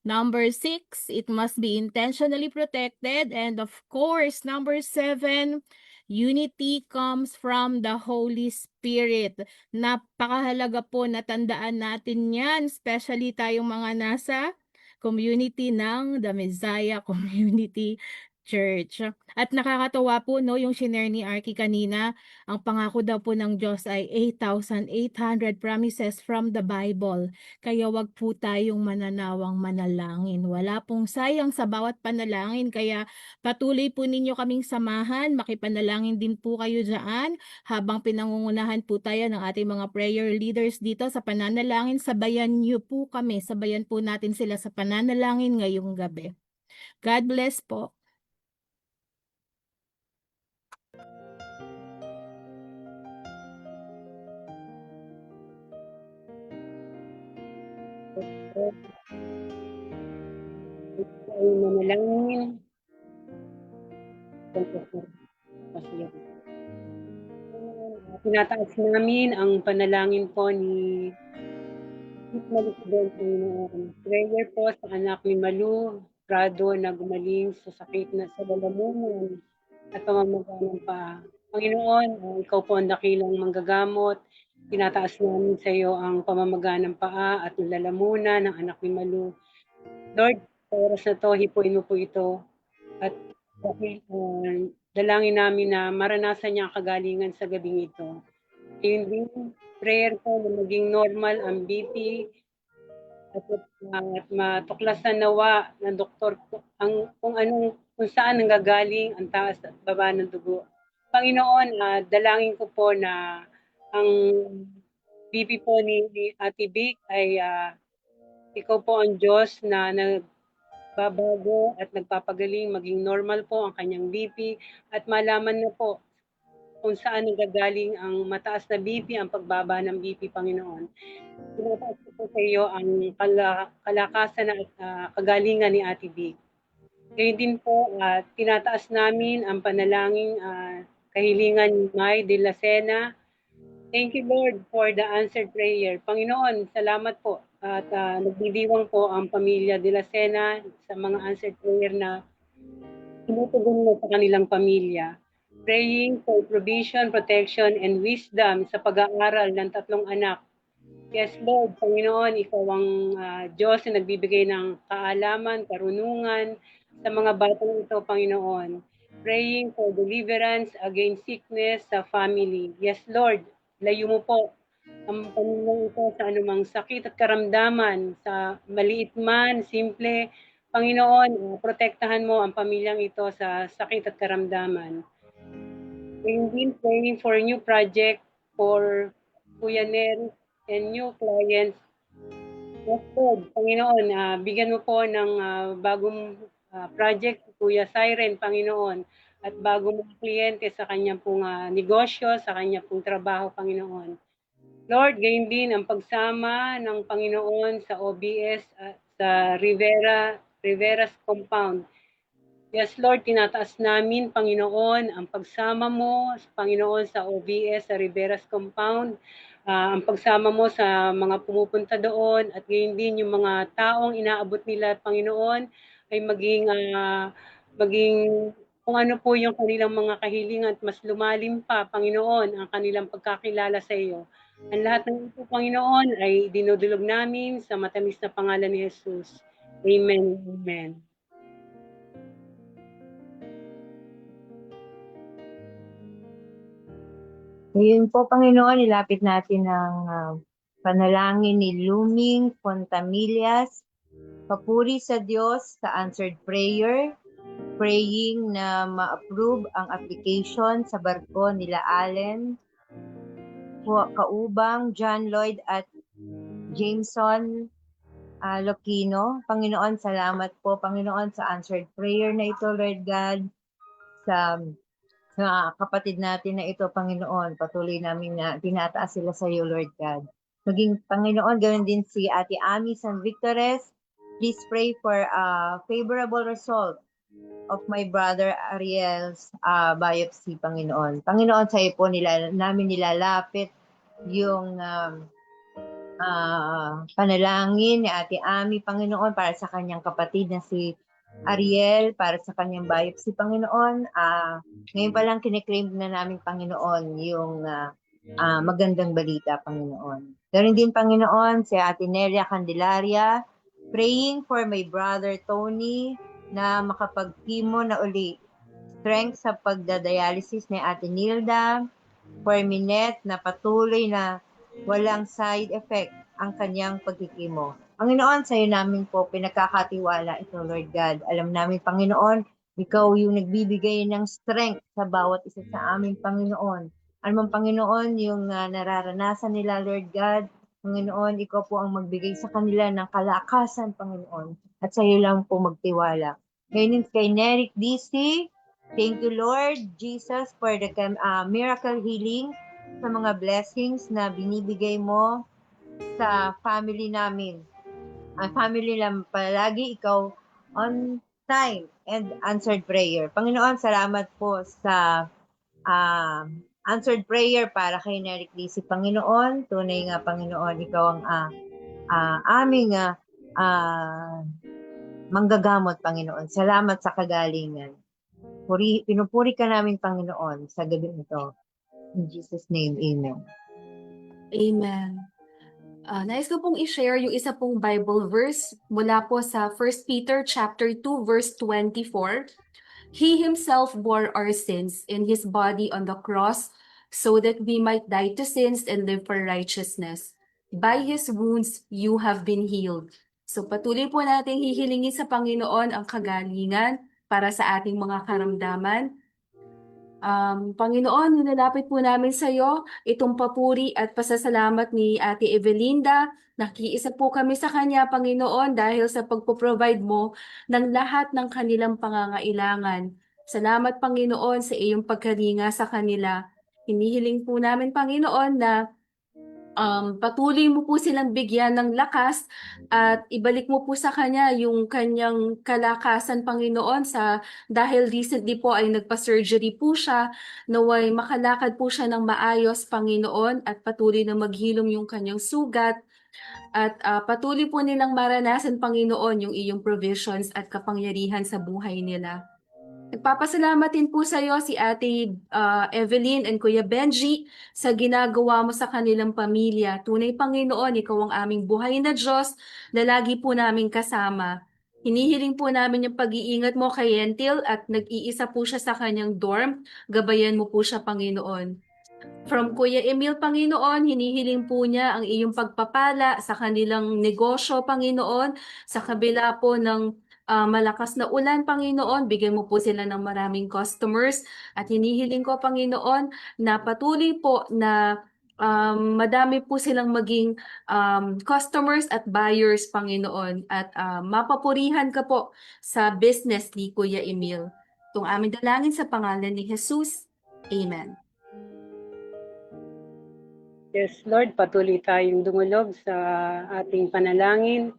Number 6, it must be intentionally protected. And of course, number 7, unity comes from the Holy Spirit. Napakahalaga po na tandaan natin yan, especially tayong mga nasa community ng The Messiah Community Church. At nakakatawa po no yung shinare ni Arky kanina, ang pangako daw po ng Diyos ay 8,800 promises from the Bible. Kaya wag po tayong mananawang manalangin. Wala pong sayang sa bawat panalangin. Kaya patuloy po ninyo kaming samahan. Makipanalangin din po kayo dyan. Habang pinangungunahan po tayo ng ating mga prayer leaders dito sa pananalangin, sabayan niyo po kami. Sabayan po natin sila sa pananalangin ngayong gabi. God bless po. tayo manalangin. Tinataas namin ang panalangin po ni Malikidol, Panginoon. Prayer po sa anak ni Malu Prado na gumaling sa sakit na sa lalamunan at pamamaga ng paa. Panginoon, ikaw po ang dakilang manggagamot. Tinataas namin sa iyo ang pamamaga ng paa at lalamunan ng anak ni Malu. Lord, sa oras na to, hipuin mo po ito. At dalangin namin na maranasan niya ang kagalingan sa gabing ito. Hindi prayer ko na maging normal ang BP at matuklasan nawa ng doktor kung saan nanggagaling ang taas at baba ng dugo. Panginoon, dalangin ko po na ang BP po ni Ate Vic ay ikaw po ang Diyos na nagbabago at nagpapagaling, maging normal po ang kanyang BP at malaman na po kung saan nanggagaling ang mataas na BP, ang pagbaba ng BP, Panginoon. Tinataas ko po sa iyo ang kalakasan at kagalingan ni Ate Vic. Ngayon din po, tinataas namin ang panalangin, kahilingan ni May de la Sena. Thank you, Lord, for the answered prayer. Panginoon, salamat po. At nagdidiwang po ang pamilya de la Sena sa mga answered prayer na tinutugon mo sa kanilang pamilya. Praying for provision, protection, and wisdom sa pag-aaral ng 3 anak. Yes, Lord, Panginoon, ikaw ang Diyos na nagbibigay ng kaalaman, karunungan sa mga batang ito, Panginoon. Praying for deliverance against sickness sa family. Yes, Lord, layo mo po ang pamilyang ito sa anumang sakit at karamdaman, sa maliit man, simple. Panginoon, protektahan mo ang pamilyang ito sa sakit at karamdaman. We've been praying for a new project for Kuya Nel and new clients. Yes, Lord, Panginoon, bigyan mo po ng bagong project Kuya Siren, Panginoon, at bagong mga kliyente sa kanyang pong negosyo, sa kanyang pong trabaho, Panginoon. Lord, gayon din ang pagsama ng Panginoon sa OBS at sa Rivera's Compound. Yes, Lord, tinataas namin, Panginoon, ang pagsama mo, Panginoon, sa OBS, sa Rivera's Compound, ang pagsama mo sa mga pumupunta doon, at gayon din yung mga taong inaabot nila, Panginoon, ay maging kung ano po yung kanilang mga kahilingan at mas lumalim pa, Panginoon, ang kanilang pagkakilala sa iyo. Ang lahat ng ito, Panginoon, ay dinudulog namin sa matamis na pangalan ni Jesus. Amen. Amen. Ngayon po, Panginoon, ilapit natin ang panalangin ni Luming Fontamillas. Papuri sa Diyos sa answered prayer. Praying na ma-approve ang application sa barko nila Allen, Kaubang, John Lloyd at Jameson Lokino. Panginoon, salamat po, Panginoon, sa answered prayer na ito, Lord God, sa kapatid natin na ito, Panginoon. Patuloy namin na tinataas sila sa iyo, Lord God. Maging, Panginoon, ganoon din si Ate Ami San Victores. Please pray for a favorable result of my brother Ariel's biopsy, Panginoon. Panginoon, sa iyo po namin nilalapit yung panalangin ni Ate Ami, Panginoon, para sa kanyang kapatid na si Ariel, para sa kanyang biopsy, Panginoon. Ngayon pa lang kiniklaim na namin, Panginoon, yung magandang balita, Panginoon. Ganun din, Panginoon, si Ate Nelia Candelaria, praying for my brother Tony na makapag-chemo na uli. Strength sa pagdadialysis ni Ate Nilda, for Minette na patuloy na walang side effect ang kanyang pagkikimo. Panginoon, sa iyo namin po pinagkakatiwala ito, Lord God. Alam namin, Panginoon, ikaw yung nagbibigay ng strength sa bawat isa sa amin, Panginoon. Anumang Panginoon, yung nararanasan nila, Lord God, Panginoon, ikaw po ang magbigay sa kanila ng kalakasan, Panginoon. At sa iyo lang po magtiwala. Ngayon kay Neric DC, thank you, Lord Jesus, for the miracle healing, sa mga blessings na binibigay mo sa family namin. Family lang palagi, ikaw on time and answered prayer. Panginoon, salamat po sa answered prayer para kay Nery Crissy. Panginoon, tunay nga Panginoon, ikaw ang aming manggagamot, Panginoon. Salamat sa kagalingan. Pinupuri ka namin, Panginoon, sa gabi ito. In Jesus' name, amen. Amen. Nais ko pong i-share yung isa pong Bible verse mula po sa 1 Peter chapter 2 verse 24. He himself bore our sins in his body on the cross so that we might die to sins and live for righteousness. By his wounds you have been healed. So patuloy po nating hihilingin sa Panginoon ang kagalingan para sa ating mga karamdaman. Panginoon, nilalapit po namin sa iyo itong papuri at pasasalamat ni Ate Evelinda. Nakiisa po kami sa kanya, Panginoon, dahil sa pagpo-provide mo ng lahat ng kanilang pangangailangan. Salamat, Panginoon, sa iyong pagkalinga sa kanila. Hinihiling po namin, Panginoon, na patuloy mo po silang bigyan ng lakas at ibalik mo po sa kanya yung kanyang kalakasan, Panginoon, dahil recently po ay nagpa-surgery po siya, naway makalakad po siya ng maayos, Panginoon, at patuloy na maghilom yung kanyang sugat. At patuloy po nilang maranasan, Panginoon, yung iyong provisions at kapangyarihan sa buhay nila. Nagpapasalamat din po sa iyo si Ate Evelyn and Kuya Benji sa ginagawa mo sa kanilang pamilya. Tunay, Panginoon, ikaw ang aming buhay na Diyos na lagi po namin kasama. Hinihiling po namin yung pag-iingat mo kay Yentil at nag-iisa po siya sa kanyang dorm. Gabayan mo po siya, Panginoon. From Kuya Emil, Panginoon, hinihiling po niya ang iyong pagpapala sa kanilang negosyo, Panginoon, sa kabila po ng malakas na ulan, Panginoon, bigyan mo po sila ng maraming customers at hinihiling ko, Panginoon, na patuloy po na madami po silang maging customers at buyers, Panginoon, at mapapurihan ka po sa business ni Kuya Emil. Itong aming dalangin sa pangalan ni Jesus. Amen. Yes, Lord, patuloy tayong dumulog sa ating panalangin.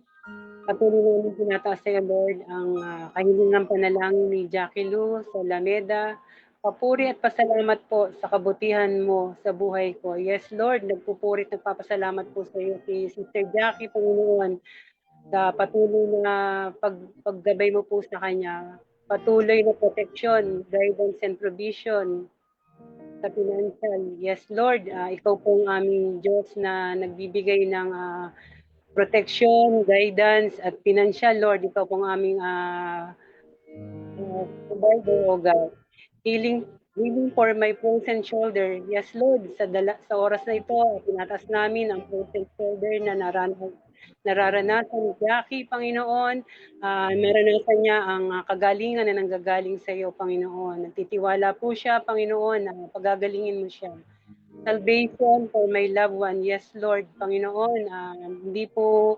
Patuloy namin tinataas sa iyo, Lord, ang kahilingang panalangin ni Jackie Lou sa Alameda. Papuri at pasalamat po sa kabutihan mo sa buhay ko. Yes, Lord, nagpupuri at nagpapasalamat po sa iyo si Sister Jackie, Panginoon, sa patuloy na paggabay mo po sa kanya. Patuloy na protection, guidance and provision sa financial. Yes, Lord, ikaw po ang aming Diyos na nagbibigay ng protection, guidance, at financial, Lord. Ikaw po ang aming provider, O God. Healing for my frozen shoulder. Yes, Lord, sa oras na ito, tinatas namin ang frozen shoulder na nararanasan ni Jackie, Panginoon. Naranasan niya ang kagalingan na nanggagaling sa iyo, Panginoon. Nagtitiwala po siya, Panginoon, na pagagalingin mo siya. Salvation for my loved one. Yes, Lord, Panginoon. Hindi po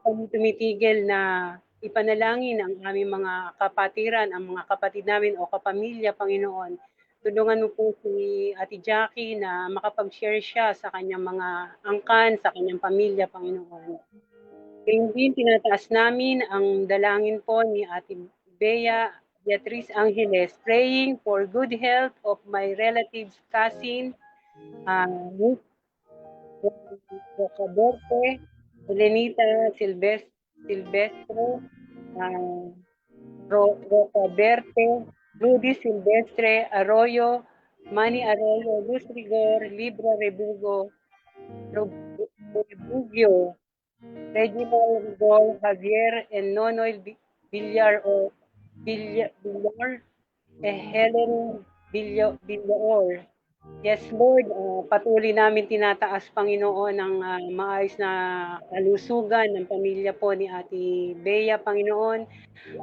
kami tumitigil na ipanalangin ang aming mga kapatiran, ang mga kapatid namin o kapamilya, Panginoon. Tulungan mo po si Ate Jackie na makapag-share siya sa kanyang mga angkan, sa kanyang pamilya, Panginoon. Kaya din tinataas namin ang dalangin po ni Ate Bea Beatriz Angeles, praying for good health of my relatives, cousin, Ruth Rocaberte, Elenita Silvestre, Rocaberte, Rudy Silvestre, Arroyo, Manny Arroyo, Luz Rigor, Libra Rebugio, Reginald Rigor, Javier, and Nonoy Villar, Helen Villar. Yes, Lord, patuloy namin tinataas, Panginoon, ang maayos na kalusugan ng pamilya po ni Ate Bea, Panginoon.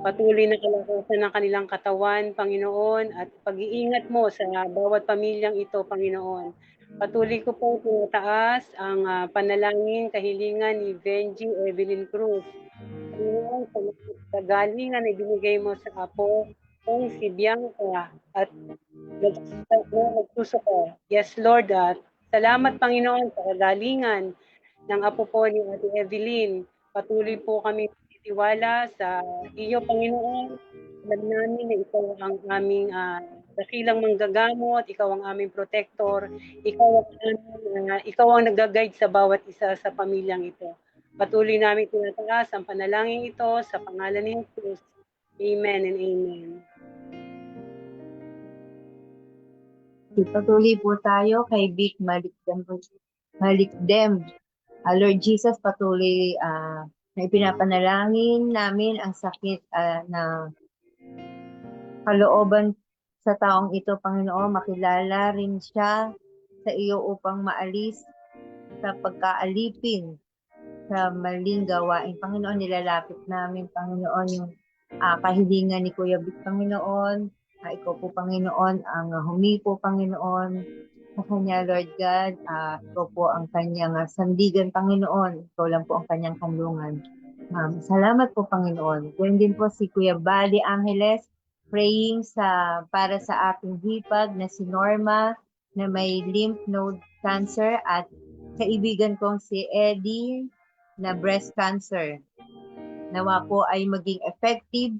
Patuloy na kalakasan ng kanilang katawan, Panginoon, at pag-iingat mo sa bawat pamilyang ito, Panginoon. Patuloy ko po tinataas ang panalangin, kahilingan ni Benji Evelyn Cruz. Panginoon, sa kagalingan na ibinigay mo sa apo kong si Bianca at nagsusuko. Yes, Lord, salamat, Panginoon, sa kagalingan ng apo po ni Ate Evelyn. Patuloy po kami tiwala sa iyo, Panginoon. Alam namin na ikaw ang aming dakilang manggagamot, ikaw ang aming protector, ikaw ang nag-guide sa bawat isa sa pamilyang ito. Patuloy namin tinataas ang panalangin ito sa pangalan ni Jesus. Amen and amen. Patuloy po tayo kay Vic Malikdem. Lord Jesus, patuloy na ipinapanalangin namin ang sakit na kalooban sa taong ito, Panginoon. Makilala rin siya sa iyo upang maalis sa pagkaalipin sa maling gawain. Panginoon, nilalapit namin, Panginoon, yung kahilingan ni Kuya Vic, Panginoon. Ikaw po, Panginoon, ang humipo, Panginoon, sa kanya, Lord God. Ikaw po ang kanyang sandigan, Panginoon. Ikaw lang po ang kanyang kanlungan. Salamat po, Panginoon. Gawin din po si Kuya Bali Angeles, praying para sa ating hipag na si Norma na may lymph node cancer at kaibigan kong si Eddie na breast cancer. Nawa po ay maging effective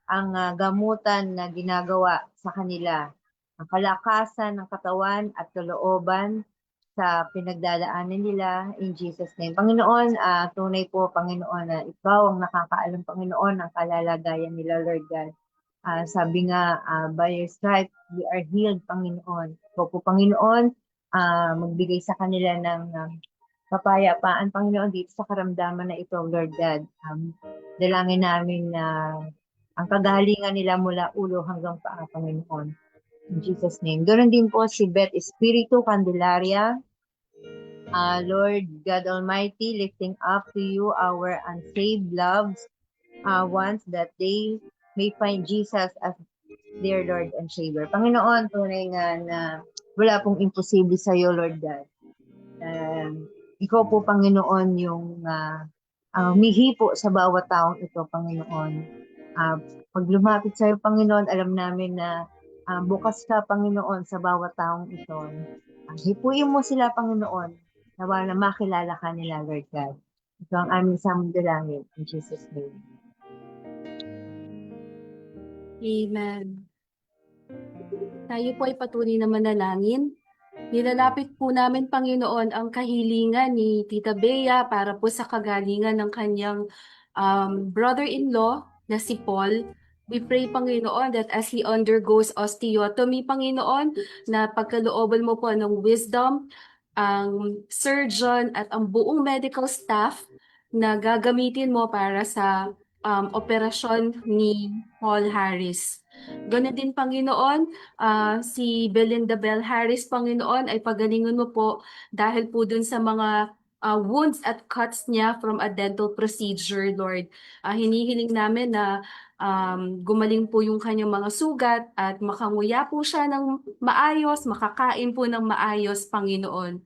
ang gamutan na ginagawa sa kanila. Ang kalakasan ng katawan at kalooban sa pinagdadaanan nila in Jesus' name. Panginoon, tunay po, Panginoon, na ikaw ang nakakaalam, Panginoon, ng kalalagayan nila, Lord God. Sabi nga, by your stripes, we are healed, Panginoon. Ikaw po, Panginoon, magbigay sa kanila ng kapayapaan, Panginoon, dito sa karamdaman na ito, Lord God. Dalangin namin na ang kagalingan nila mula ulo hanggang paa, Panginoon. In Jesus' name. Ganoon din po si Beth Espiritu Candelaria. Lord God Almighty, lifting up to you our unsaved loves ones that they may find Jesus as their Lord and Savior. Panginoon, tunay nga na wala pong imposible sa iyo, Lord God. Ikaw po, Panginoon, yung humihipo sa bawat taong ito, Panginoon. Pag lumapit sa iyo, Panginoon, alam namin na bukas ka, Panginoon, sa bawat taong ito. Hipuin mo sila, Panginoon, nawa na makilala ka nila, Lord God. Ito ang aming samudalangin. In Jesus' name. Amen. Tayo po ay patuloy na manalangin. Nilalapit po namin, Panginoon, ang kahilingan ni Tita Bea para po sa kagalingan ng kanyang brother-in-law na si Paul. We pray, Panginoon, that as he undergoes osteotomy, Panginoon, na pagkalooban mo po ng wisdom, ang surgeon at ang buong medical staff na gagamitin mo para sa operasyon ni Paul Harris. Ganoon din, Panginoon, si Belinda Bell Harris, Panginoon, ay pagalingan mo po dahil po dun sa mga wounds at cuts niya from a dental procedure, Lord. Hinihiling namin na gumaling po yung kanyang mga sugat at makanguya po siya ng maayos, makakain po ng maayos, Panginoon.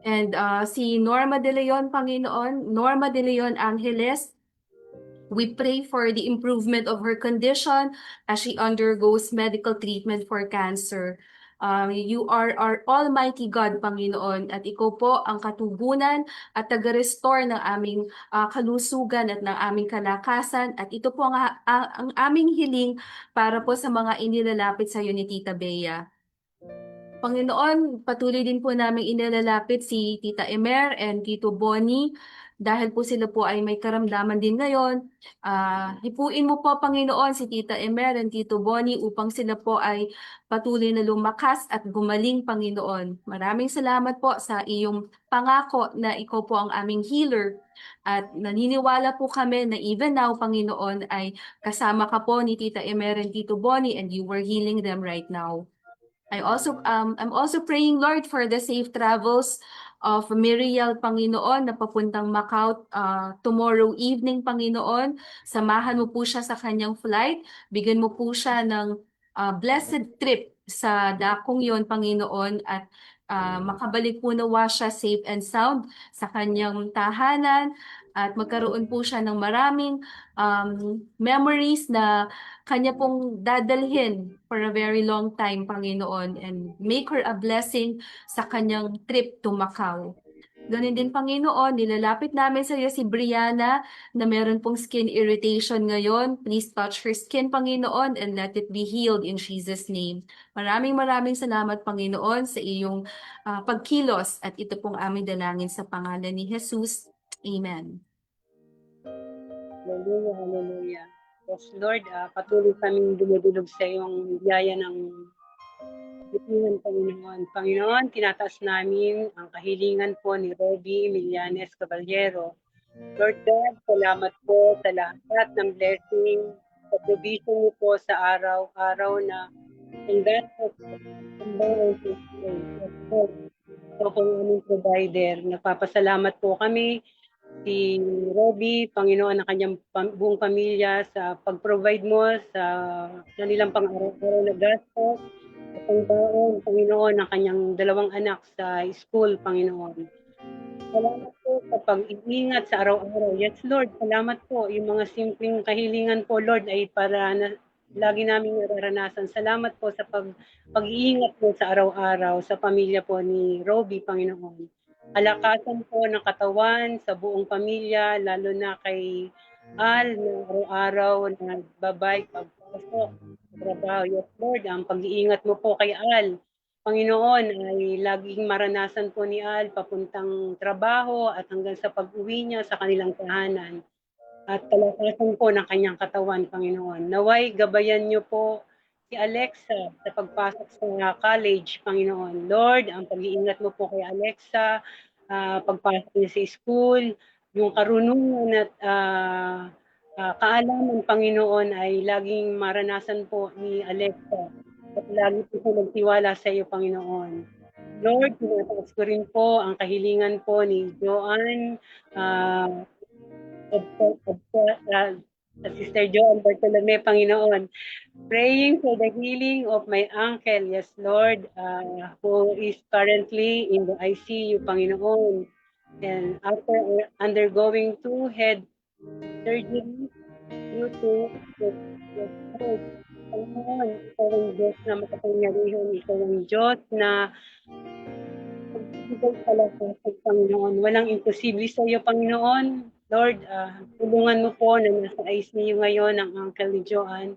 And si Norma De Leon, Panginoon, Norma De Leon Angeles, we pray for the improvement of her condition as she undergoes medical treatment for cancer. You are our Almighty God, Panginoon, at ikaw po ang katugunan at taga-restore ng aming kalusugan at ng aming kalakasan. At ito po ang aming hiling para po sa mga inilalapit sa iyo ni Tita Bea. Panginoon, patuloy din po namin inilalapit si Tita Emer and Tito Bonnie dahil po sila po ay may karamdaman din ngayon. Hipuin mo po, Panginoon, si Tita Emer and Tito Bonnie upang sila po ay patuloy na lumakas at gumaling, Panginoon. Maraming salamat po sa iyong pangako na ikaw po ang aming healer. At naniniwala po kami na even now, Panginoon, ay kasama ka po ni Tita Emer and Tito Bonnie and you were healing them right now. I'm also praying, Lord, for the safe travels of Miriel, Panginoon, na papuntang Macau tomorrow evening, Panginoon. Samahan mo po siya sa kanyang flight. Bigyan mo po siya ng blessed trip sa dakong yon, Panginoon, at makabalik po nawa siya safe and sound sa kanyang tahanan at magkaroon po siya ng maraming memories na kanya pong dadalhin for a very long time, Panginoon, and make her a blessing sa kanyang trip to Macau. Ganun din, Panginoon, nilalapit namin sa iyo si Brianna na meron pong skin irritation ngayon. Please touch her skin, Panginoon, and let it be healed in Jesus' name. Maraming maraming salamat, Panginoon, sa iyong pagkilos at ito pong aming dalangin sa pangalan ni Jesus. Amen. Hallelujah, hallelujah. Yes, Lord, patuloy kaming dumudulog sa iyong biyaya ng kahilingan, Panginoon. Panginoon, tinataas namin ang kahilingan po ni Robbie Millanes Caballero. Lord God, salamat po sa lahat ng blessing, sa provision niyo po sa araw-araw na hanggang sa pagbabaw ng ito po ang aming provider. Nagpapasalamat po kami si Robbie, Panginoon, ang kanyang buong pamilya sa pag-provide mo sa kanilang pang-araw-araw na gastos, at pangbaon, Panginoon, ang kanyang 2 anak sa school, Panginoon. Salamat po sa pag-iingat sa araw-araw. Yes, Lord, salamat po. Yung mga simpleng kahilingan po, Lord, ay para na lagi namin nararanasan. Salamat po sa pag-iingat po sa araw-araw sa pamilya po ni Robbie, Panginoon. Kalakasan po ng katawan sa buong pamilya, lalo na kay Al na araw-araw na nagbabike, pagpasok, trabaho. Yes, Lord, ang pag-iingat mo po kay Al, Panginoon, ay laging maranasan po ni Al papuntang trabaho at hanggang sa pag-uwi niya sa kanilang tahanan. At kalakasan po ng kanyang katawan, Panginoon. Naway, gabayan niyo po si Alexa sa pagpasok sa college, Panginoon. Lord, ang pag-iingat mo po kay Alexa, pagpasok niya sa school, yung karunungan at kaalaman, Panginoon, ay laging maranasan po ni Alexa. At lagi po siya nagtiwala sa iyo, Panginoon. Lord, tinataas ko rin po ang kahilingan po ni Joanne, Sister Joanne Bartolome, Panginoon. Praying for the healing of my uncle, yes, Lord, who is currently in the ICU, Panginoon. And after undergoing 2 head surgery due to yes, Lord, Panginoon, ikaw ang Diyos na makapangyarihan, ikaw ang Diyos na pagbibigay pala sa Panginoon. Walang imposible sa iyo, Panginoon. Lord, tulungan mo po na nasa ICU ngayon ang uncle ni Joanne.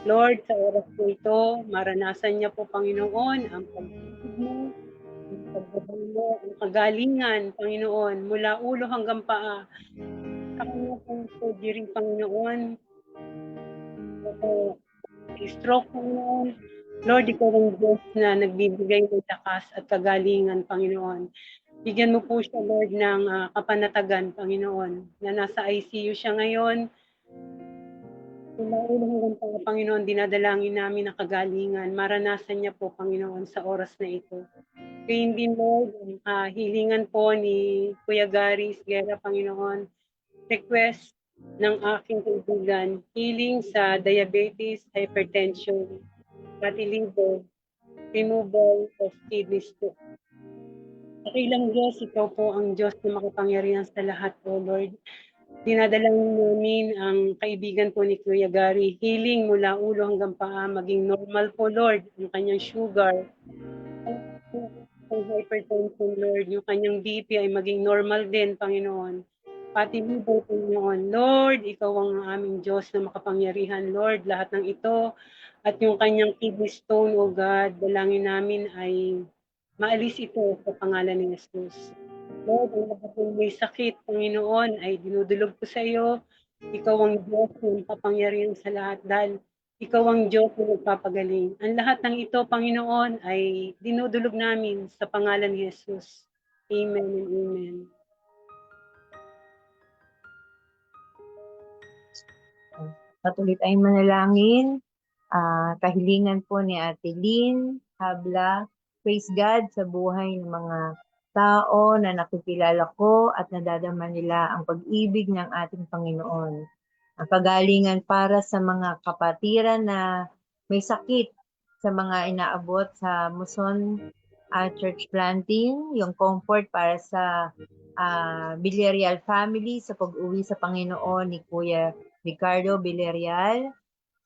Lord, sa oras po ito, maranasan niya po, Panginoon, ang pag-ibig mo, ang pagbabay mo, ang kagalingan, Panginoon, mula ulo hanggang paa. Sa kanya pong surgery, Panginoon, stroke, Panginoon. Lord, ikaw ang Diyos na nagbibigay ng lakas at kagalingan, Panginoon. Bigyan mo po siya, Lord, ng kapanatagan, Panginoon, na nasa ICU siya ngayon. Mula ulo hanggang paa, Panginoon, dinadalangin namin ang kagalingan. Maranasan niya po, Panginoon, sa oras na ito. Kaya din, Lord, hilingan po ni Kuya Gary Siguera, Panginoon, request ng aking kaibigan, healing sa diabetes, hypertension, fatty liver, removal of kidney stone. Dakilang Diyos, ikaw po ang Diyos na makapangyarihan sa lahat, O Lord. Dinadalangin namin ang kaibigan po ni Kuya Gary, healing mula ulo hanggang paa, maging normal po, Lord, ang kanyang sugar, ang hypertension, Lord, yung kanyang BP ay maging normal din, Panginoon. Pati liver, Panginoon. Lord, ikaw ang aming Diyos na makapangyarihan, Lord, lahat ng ito. At yung kanyang kidney stone, O God, dalangin namin ay maalis ito sa pangalan ni Jesus. Lord, ang lahat ng may sakit, Panginoon, ay dinudulog ko sa iyo. Ikaw ang Diyos na makapangyarihan sa lahat dahil ikaw ang Diyos na magpapagaling. Ang lahat ng ito, Panginoon, ay dinudulog namin sa pangalan ni Jesus. Amen and amen. Patuloy tayong manalangin. Kahilingan po ni Ate Lynn Habla. Praise God sa buhay ng mga tao na nakikilala ko at nadadama nila ang pag-ibig ng ating Panginoon. Ang kagalingan para sa mga kapatiran na may sakit sa mga inaabot sa Muson church planting, yung comfort para sa Villarreal family sa pag-uwi sa Panginoon ni Kuya Ricardo Villarreal,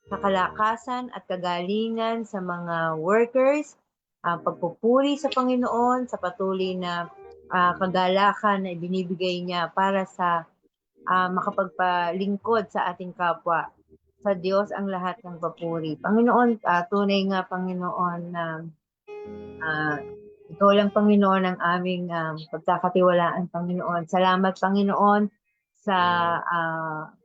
kakalakasan at kagalingan sa mga workers, pagpupuri sa Panginoon sa patuloy na kagalakan na binibigay niya para sa makapagpalingkod sa ating kapwa. Sa Diyos ang lahat ng papuri. Panginoon, tunay nga Panginoon na ikaw lang Panginoon ang aming pagkakatiwalaan Panginoon. Salamat Panginoon sa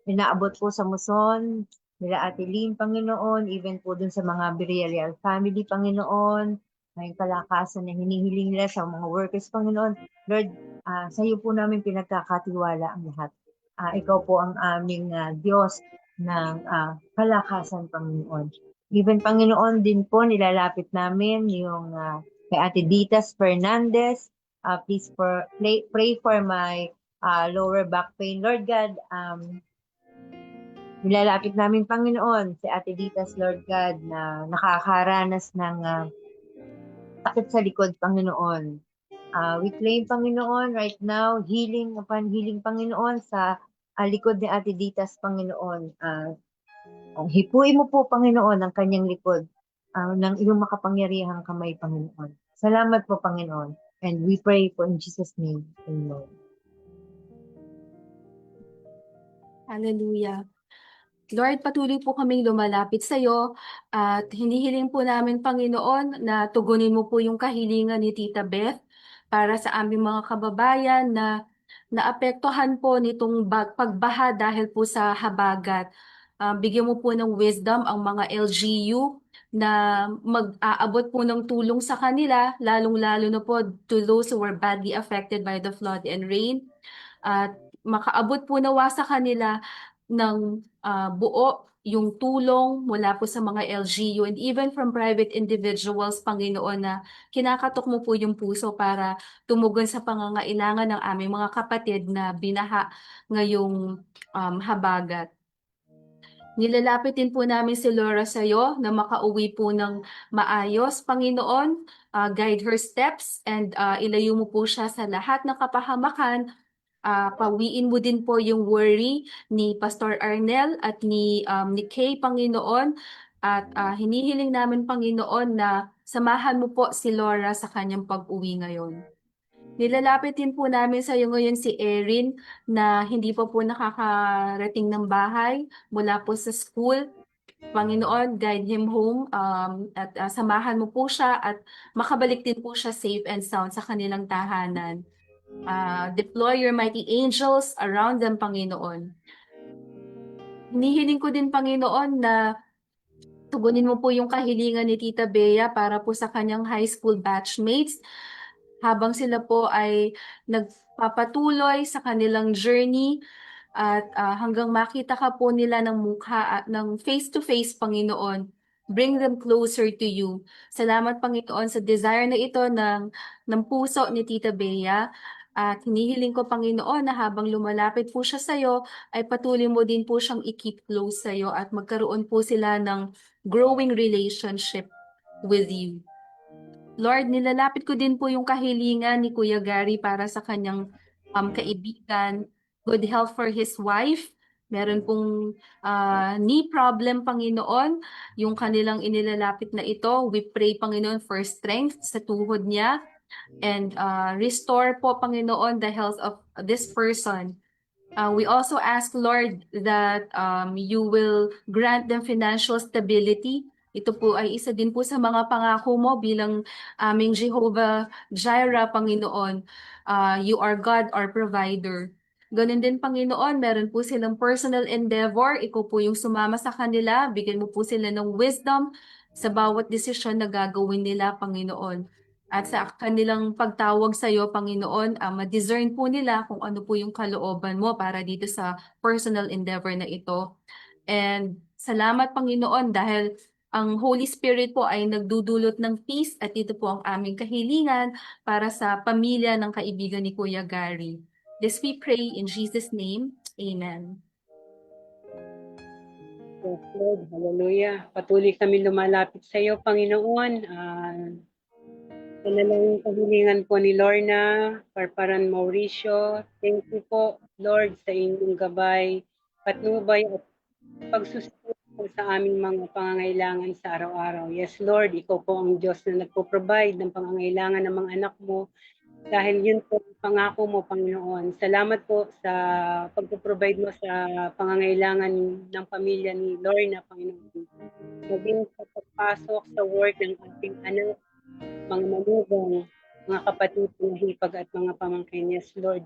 inaabot po sa Muson, nila Ate Lynn Panginoon, even po dun sa mga Villarreal family Panginoon, ngayong kalakasan na hinihiling nila sa mga workers Panginoon. Lord, sa iyo po namin pinagkakatiwala ang lahat. Ikaw po ang aming Diyos ng kalakasan Panginoon. Even Panginoon din po nilalapit namin yung kay Ate Ditas Fernandez. Please pray for my lower back pain. Lord God, nilalapit namin Panginoon si Ate Ditas, Lord God, na nakakaranas ng sakit sa likod Panginoon. We claim Panginoon right now, healing upon healing Panginoon sa likod ni Ate Ditas Panginoon. Hipuin mo po Panginoon ang kanyang likod ng iyong makapangyarihang kamay Panginoon. Salamat po Panginoon. And we pray po in Jesus' name. Amen. Hallelujah. Lord, patuloy po kaming lumalapit sa iyo at hinihiling po namin, Panginoon, na tugunin mo po yung kahilingan ni Tita Beth para sa aming mga kababayan na naapektuhan po nitong pagbaha dahil po sa habagat. Bigyan mo po ng wisdom ang mga LGU na mag-aabot po ng tulong sa kanila, lalong-lalo na po to those who were badly affected by the flood and rain. At makaabot po nawa sa kanila ng buo yung tulong mula po sa mga LGU and even from private individuals, Panginoon, na kinakatok mo po yung puso para tumugon sa pangangailangan ng aming mga kapatid na binaha ngayong habagat. Nilalapit din po namin si Laura sa iyo na makauwi po ng maayos, Panginoon. Guide her steps and ilayo mo po siya sa lahat ng kapahamakan. Pawiin mo din po yung worry ni Pastor Arnel at ni Kay, Panginoon. At hinihiling namin, Panginoon, na samahan mo po si Laura sa kanyang pag-uwi ngayon. Nilalapit din po namin sa iyo ngayon si Erin na hindi pa po nakakarating ng bahay mula po sa school. Panginoon, guide him home at samahan mo po siya at makabalik din po siya safe and sound sa kanilang tahanan. Deploy your mighty angels around them, Panginoon. Hinihiling ko din, Panginoon, na tugunin mo po yung kahilingan ni Tita Bea para po sa kanyang high school batchmates habang sila po ay nagpapatuloy sa kanilang journey at hanggang makita ka po nila ng mukha at ng face-to-face, Panginoon. Bring them closer to you. Salamat, Panginoon, sa desire na ito ng puso ni Tita Bea. At hinihiling ko, Panginoon, na habang lumalapit po siya sa iyo, ay patuloy mo din po siyang i-keep close sa iyo at magkaroon po sila ng growing relationship with you. Lord, nilalapit ko din po yung kahilingan ni Kuya Gary para sa kanyang kaibigan, good health for his wife. Meron pong knee problem, Panginoon. Yung kanilang inilalapit na ito, we pray, Panginoon, for strength sa tuhod niya. And restore po, Panginoon, the health of this person. We also ask, Lord, that you will grant them financial stability. Ito po ay isa din po sa mga pangako mo bilang aming Jehovah Jireh, Panginoon. You are God, our provider. Ganun din, Panginoon, meron po silang personal endeavor. Ikaw po yung sumama sa kanila. Bigyan mo po sila ng wisdom sa bawat desisyon na gagawin nila, Panginoon. At sa kanilang pagtawag sa iyo, Panginoon, ma-discern po nila kung ano po yung kalooban mo para dito sa personal endeavor na ito. And salamat, Panginoon, dahil ang Holy Spirit po ay nagdudulot ng peace at ito po ang aming kahilingan para sa pamilya ng kaibigan ni Kuya Gary. This we pray in Jesus' name. Amen. Yes, Lord. Hallelujah. Patuloy kami lumalapit sa iyo, Panginoon. Yan na lang yung kahilingan po ni Lorna, Parparan Mauricio. Thank you po, Lord, sa inyong gabay, patnubay at pagsusunod sa aming mga pangangailangan sa araw-araw. Yes, Lord, ikaw po ang Diyos na nagpo-provide ng pangangailangan ng mga anak mo. Dahil yun po ang pangako mo, Panginoon. Salamat po sa pagpo-provide mo sa pangangailangan ng pamilya ni Lorna, Panginoon. Maging sa pagpasok sa work ng ating anak, mga manugang, mga kapatid, mga hipag at mga pamangkin. Yes, Lord.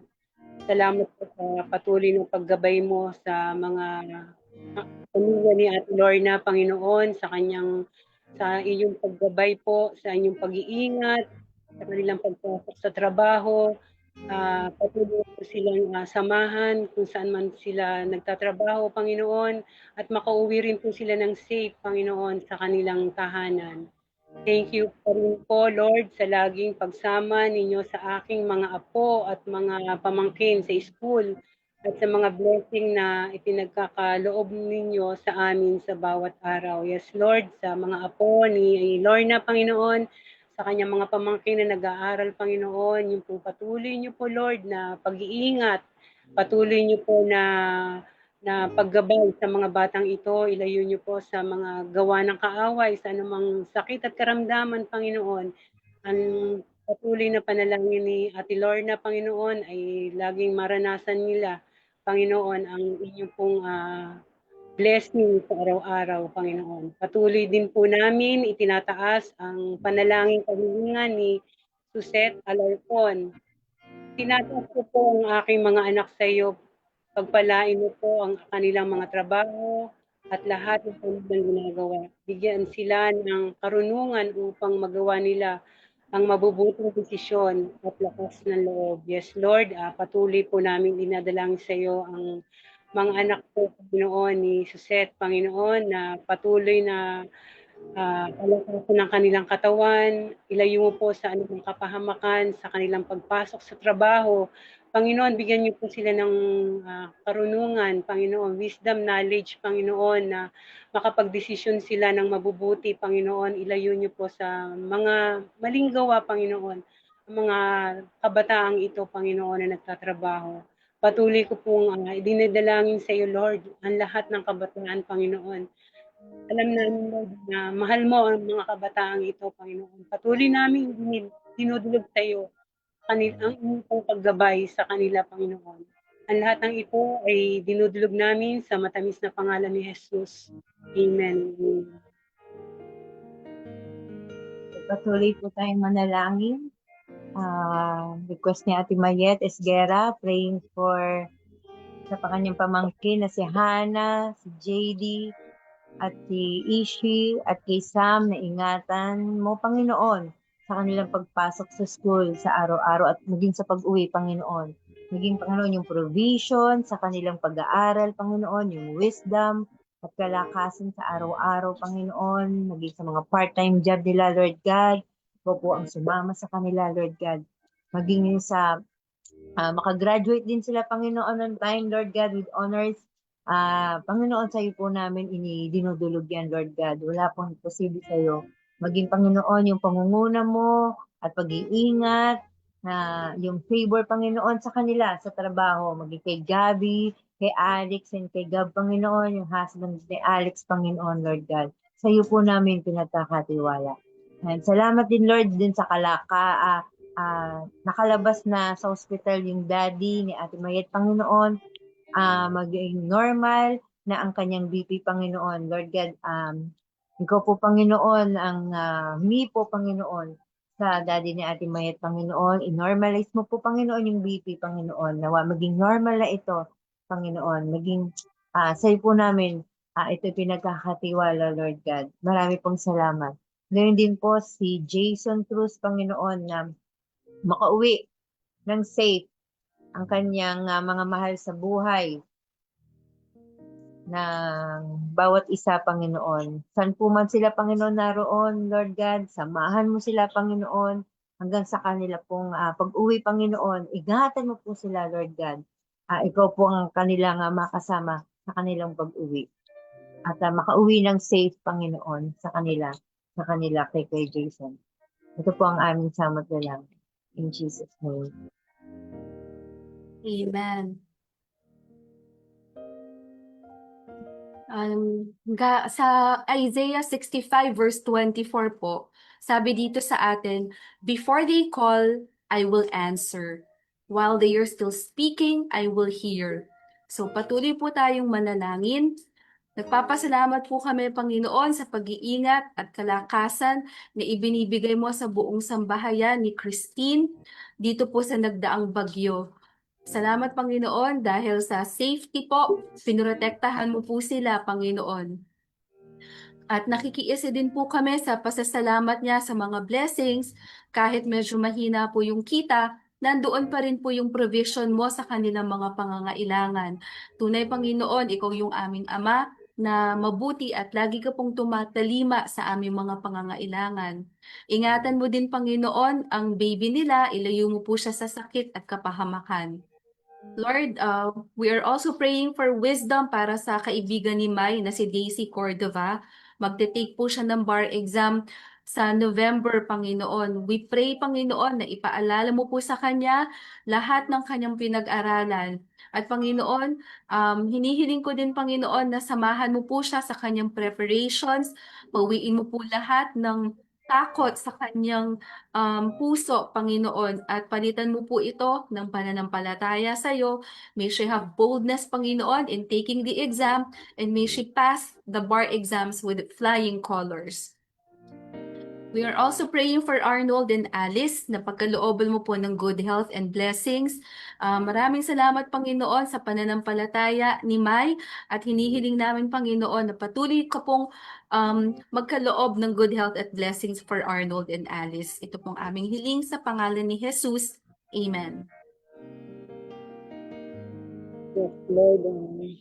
Salamat po sa patuloy ng paggabay mo sa mga pamilya ni Ate Lorna, Panginoon, sa iyong paggabay po, sa inyong pag-iingat, sa kanilang pagpasok sa trabaho. Patuloy po silang samahan kung saan man sila nagtatrabaho, Panginoon, at makauwi rin po sila ng safe, Panginoon, sa kanilang tahanan. Thank you pa rin po, Lord, sa laging pagsama ninyo sa aking mga apo at mga pamangkin sa school at sa mga blessing na ipinagkakaloob ninyo sa amin sa bawat araw. Yes, Lord, sa mga apo ni Lorna, Panginoon, sa kanyang mga pamangkin na nag-aaral, Panginoon, yung po patuloy niyo po, Lord, na pag-iingat, patuloy niyo po na paggabay sa mga batang ito, ilayo niyo po sa mga gawa ng kaaway, sa anumang sakit at karamdaman, Panginoon. Ang patuloy na panalangin ni Ate Lorna, Panginoon, ay laging maranasan nila, Panginoon, ang inyong pong blessing sa araw-araw, Panginoon. Patuloy din po namin itinataas ang panalangin kahilingan ni Suset Alarcon. Tinataas ko po ang aking mga anak sa iyo. Pagpalain mo po ang kanilang mga trabaho at lahat ng kanilang ginagawa. Bigyan sila ng karunungan upang magawa nila ang mabubuting desisyon at lakas ng loob. Yes, Lord, patuloy po namin dinadalangin sa iyo ang mga anak po, Panginoon, ni Suset, Panginoon, na patuloy na palakasin ng kanilang katawan, ilayo mo po sa anumang kapahamakan sa kanilang pagpasok sa trabaho. Panginoon, bigyan niyo po sila ng karunungan, Panginoon, wisdom, knowledge, Panginoon, na makapagdesisyon sila ng mabubuti, Panginoon. Ilayo niyo po sa mga maling gawa, Panginoon, ang mga kabataang ito, Panginoon, na nagtatrabaho. Patuloy ko pong dinadalangin sa iyo, Lord, ang lahat ng kabataan, Panginoon. Alam namin, Lord, na mahal mo ang mga kabataang ito, Panginoon. Patuloy namin dinudulog sa iyo ang inyong paggabay sa kanila, Panginoon. Ang lahat ng ito ay dinudulog namin sa matamis na pangalan ni Jesus. Amen. Patuloy po tayong manalangin. Request ni Ate Mayet Esguera, praying for sa kanyang pamangkin na si Hannah, si JD, at si Ishi, at kay Sam, na ingatan mo, Panginoon, sa kanilang pagpasok sa school sa araw-araw at maging sa pag-uwi, Panginoon. Maging, Panginoon, yung provision sa kanilang pag-aaral, Panginoon, yung wisdom at kalakasan sa araw-araw, Panginoon, maging sa mga part-time job nila, Lord God. Ikaw po ang sumama sa kanila, Lord God. Maging yung sa makagraduate din sila, Panginoon, on time, Lord God, with honors. Panginoon, sa iyo po namin dinudulog yan, Lord God. Wala pong posible sa iyo. Maging, Panginoon, yung pangunguna mo at pag-iingat, yung favor, Panginoon, sa kanila, sa trabaho. Maging kay Gabi, kay Alex, and kay Gab, Panginoon, yung husband ni Alex, Panginoon, Lord God. Sa iyo po namin pinagkakatiwala. And salamat din, Lord, din sa nakalabas na sa hospital yung daddy ni Ate Mayet, Panginoon, maging normal na ang kanyang BP, Panginoon. Lord God, ikaw po, Panginoon, ang me po, Panginoon, sa daddy ni Ate Mayet, Panginoon. I-normalize mo po, Panginoon, yung BP, Panginoon. Nawa maging normal na ito, Panginoon. Maging sa iyo po namin, ito pinagkakatiwala, Lord God. Marami pong salamat. Ngayon din po si Jason Cruz, Panginoon, na makauwi ng safe ang kanyang mga mahal sa buhay ng bawat isa, Panginoon. San po man sila, Panginoon, naroon, Lord God, samahan mo sila, Panginoon, hanggang sa kanila pong pag-uwi, Panginoon. Ingatan mo po sila, Lord God. Ikaw po ang kanilang makasama sa kanilang pag-uwi. At makauwi ng safe, Panginoon, sa kanila kay Jason. Ito po ang aming samot na lang. In Jesus' name. Amen. Sa Isaiah 65 verse 24 po, sabi dito sa atin, before they call, I will answer. While they are still speaking, I will hear. So patuloy po tayong manalangin. Nagpapasalamat po kami, Panginoon, sa pag-iingat at kalakasan na ibinibigay mo sa buong sambahayan ni Christine dito po sa nagdaang bagyo. Salamat, Panginoon, dahil sa safety po, pinoprotektahan mo po sila, Panginoon. At nakikiisa din po kami sa pasasalamat niya sa mga blessings. Kahit medyo mahina po yung kita, nandoon pa rin po yung provision mo sa kanilang mga pangangailangan. Tunay, Panginoon, ikaw yung aming Ama na mabuti at lagi ka pong tumatalima sa aming mga pangangailangan. Ingatan mo din, Panginoon, ang baby nila, ilayo mo po siya sa sakit at kapahamakan. Lord, we are also praying for wisdom para sa kaibigan ni Mai na si Daisy Cordova. Magte-take po siya ng bar exam sa November, Panginoon. We pray, Panginoon, na ipaalala mo po sa kanya lahat ng kanyang pinag-aralan. At Panginoon, hinihiling ko din, Panginoon, na samahan mo po siya sa kanyang preparations. Pauwiin mo po lahat ng takot sa kanyang puso, Panginoon, at palitan mo po ito ng pananampalataya sa iyo. May she have boldness, Panginoon, in taking the exam, and may she pass the bar exams with flying colors. We are also praying for Arnold and Alice na pagkalooban mo po ng good health and blessings. Maraming salamat, Panginoon, sa pananampalataya ni Mai at hinihiling namin, Panginoon, na patuloy ka pong magkaloob ng good health at blessings for Arnold and Alice. Ito pong aming hiling sa pangalan ni Jesus. Amen. Yes, Lord,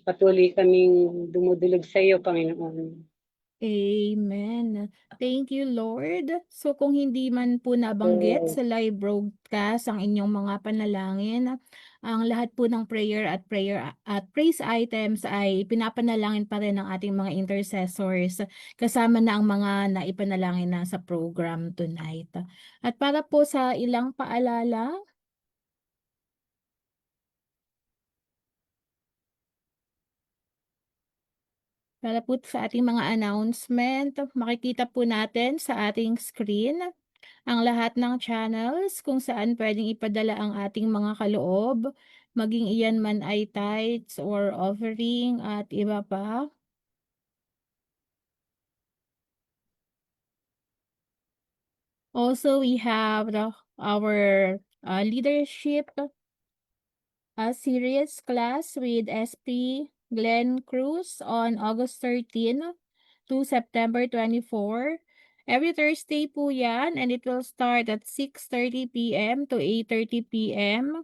patuloy kaming dumudulog sa iyo, Panginoon. Amen. Thank you, Lord. So kung hindi man po nabanggit sa live broadcast ang inyong mga panalangin, ang lahat po ng prayer at praise items ay pinapanalangin pa rin ng ating mga intercessors kasama na ang mga naipanalangin na sa program tonight. At para po sa ilang paalala, para po sa ating mga announcement, makikita po natin sa ating screen ang lahat ng channels kung saan pwedeng ipadala ang ating mga kaloob, maging iyan man ay tithes or offering at iba pa. Also, we have our leadership series class with SP Glenn Cruz on August 13 to September 24. Every Thursday po yan, and it will start at 6:30 p.m. to 8:30 p.m.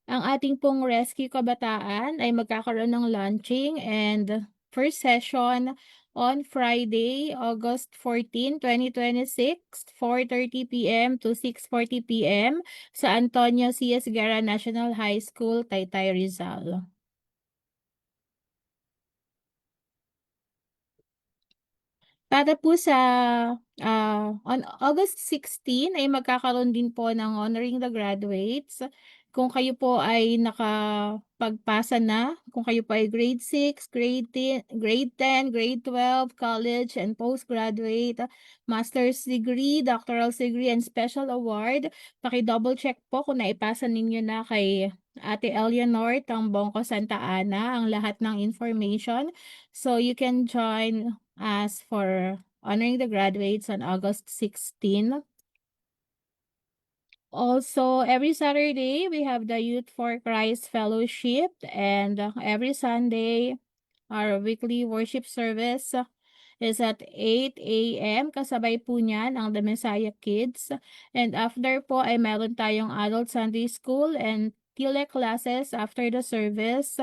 Ang ating pong rescue kabataan ay magkakaroon ng launching and first session on Friday, August 14, 2026, 4:30 p.m. to 6:40 p.m. sa Antonio C.S. Guerra National High School, Taytay, Rizal. Para po sa on August 16 ay magkakaroon din po ng Honoring the Graduates. Kung kayo po ay nakapagpasa na, kung kayo po ay grade 6, grade 10, grade 12, college and postgraduate, master's degree, doctoral degree and special award, paki-double check po kung naipasa ninyo na kay Ate Eleanor Tambongko Santa Ana ang lahat ng information. So you can join us for honoring the graduates on August 16. Also, every Saturday, we have the Youth for Christ Fellowship, and every Sunday, our weekly worship service is at 8 a.m. Kasabay po niyan ang The Messiah Kids. And after po ay meron tayong Adult Sunday School and TLE classes after the service.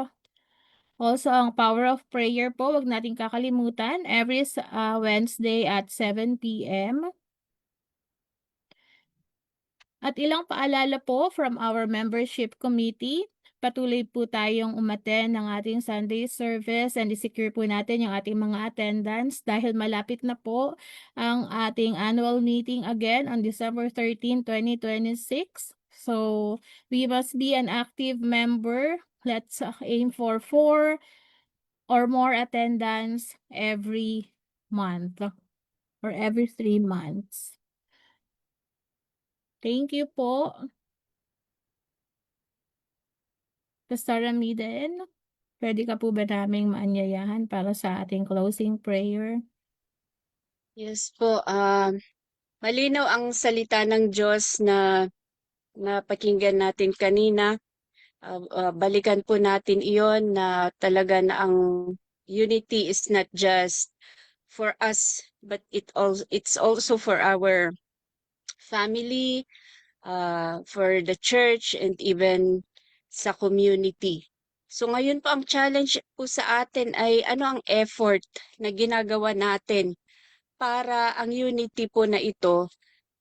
Also, ang Power of Prayer po, wag nating kakalimutan, every Wednesday at 7 p.m. At ilang paalala po from our membership committee, patuloy po tayong umattend ng ating Sunday service and i-secure po natin yung ating mga attendance dahil malapit na po ang ating annual meeting again on December 13, 2026. So, we must be an active member. Let's aim for 4 or more attendance every month or every 3 months. Thank you po. Pastor Ramiden, pwede ka po ba naming maanyayahan para sa ating closing prayer? Yes po, malinaw ang salita ng Diyos na napakinggan natin kanina. Balikan po natin iyon na talaga na ang unity is not just for us, but it's also for our family, for the church, and even sa community. So ngayon po ang challenge po sa atin ay ano ang effort na ginagawa natin para ang unity po na ito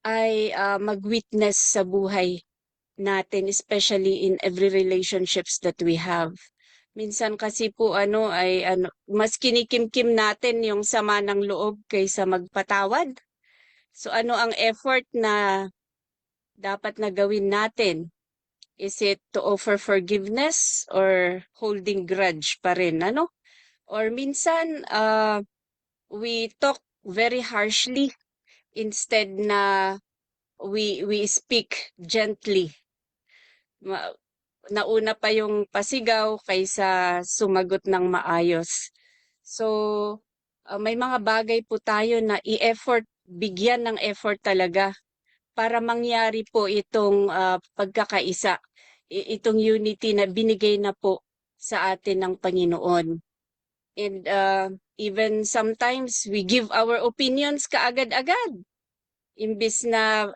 ay mag-witness sa buhay natin, especially in every relationships that we have. Minsan kasi po mas kinikimkim natin yung sama ng loob kaysa magpatawad. So ano ang effort na dapat na gawin natin? Is it to offer forgiveness or holding grudge pa rin, ano? Or minsan we talk very harshly instead na we speak gently. Nauna pa yung pasigaw kaysa sumagot ng maayos. So, may mga bagay po tayo na bigyan ng effort talaga para mangyari po itong pagkakaisa, itong unity na binigay na po sa atin ng Panginoon. And even sometimes we give our opinions kaagad-agad. Imbis na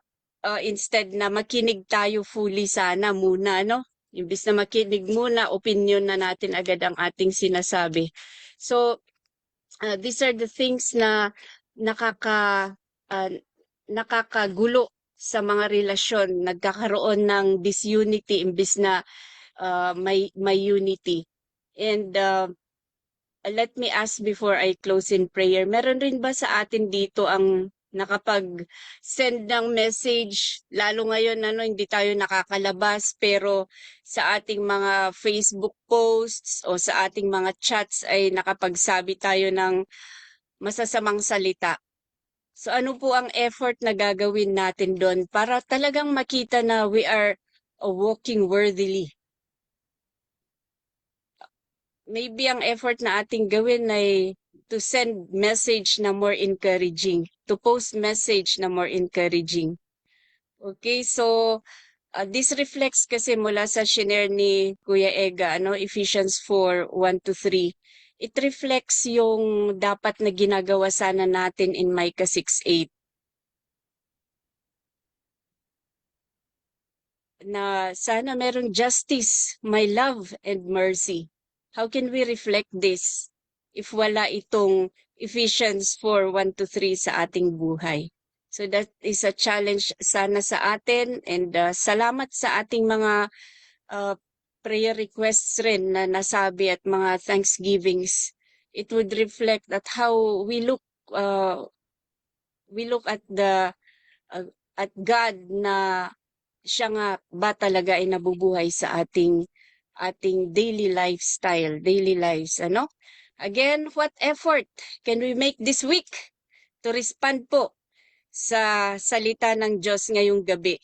instead na makinig tayo fully sana muna, no? Imbis na makinig muna, opinion na natin agad ang ating sinasabi. So, these are the things na nakakagulo sa mga relasyon, nagkakaroon ng disunity imbis na may unity. And let me ask before I close in prayer, meron rin ba sa atin dito ang nakapag-send ng message, lalo ngayon hindi tayo nakakalabas, pero sa ating mga Facebook posts o sa ating mga chats ay nakapagsabi tayo ng masasamang salita. So ano po ang effort na gagawin natin doon para talagang makita na we are walking worthily? Maybe ang effort na ating gawin ay to send message na more encouraging, to post message na more encouraging. Okay, so this reflects kasi mula sa shinare ni Kuya Ega, Ephesians 4:1-3. It reflects yung dapat na ginagawa sana natin in Micah 6:8. Na sana merong justice, my love, and mercy. How can we reflect this if wala itong Ephesians 4:1-3 sa ating buhay? So that is a challenge sana sa atin, and salamat sa ating mga prayer requests rin na nasabi at mga thanksgivings. It would reflect that how we look at at God na siya nga ba talaga ay nabubuhay sa ating daily lifestyle, daily lives, Again, what effort can we make this week to respond po sa salita ng Diyos ngayong gabi?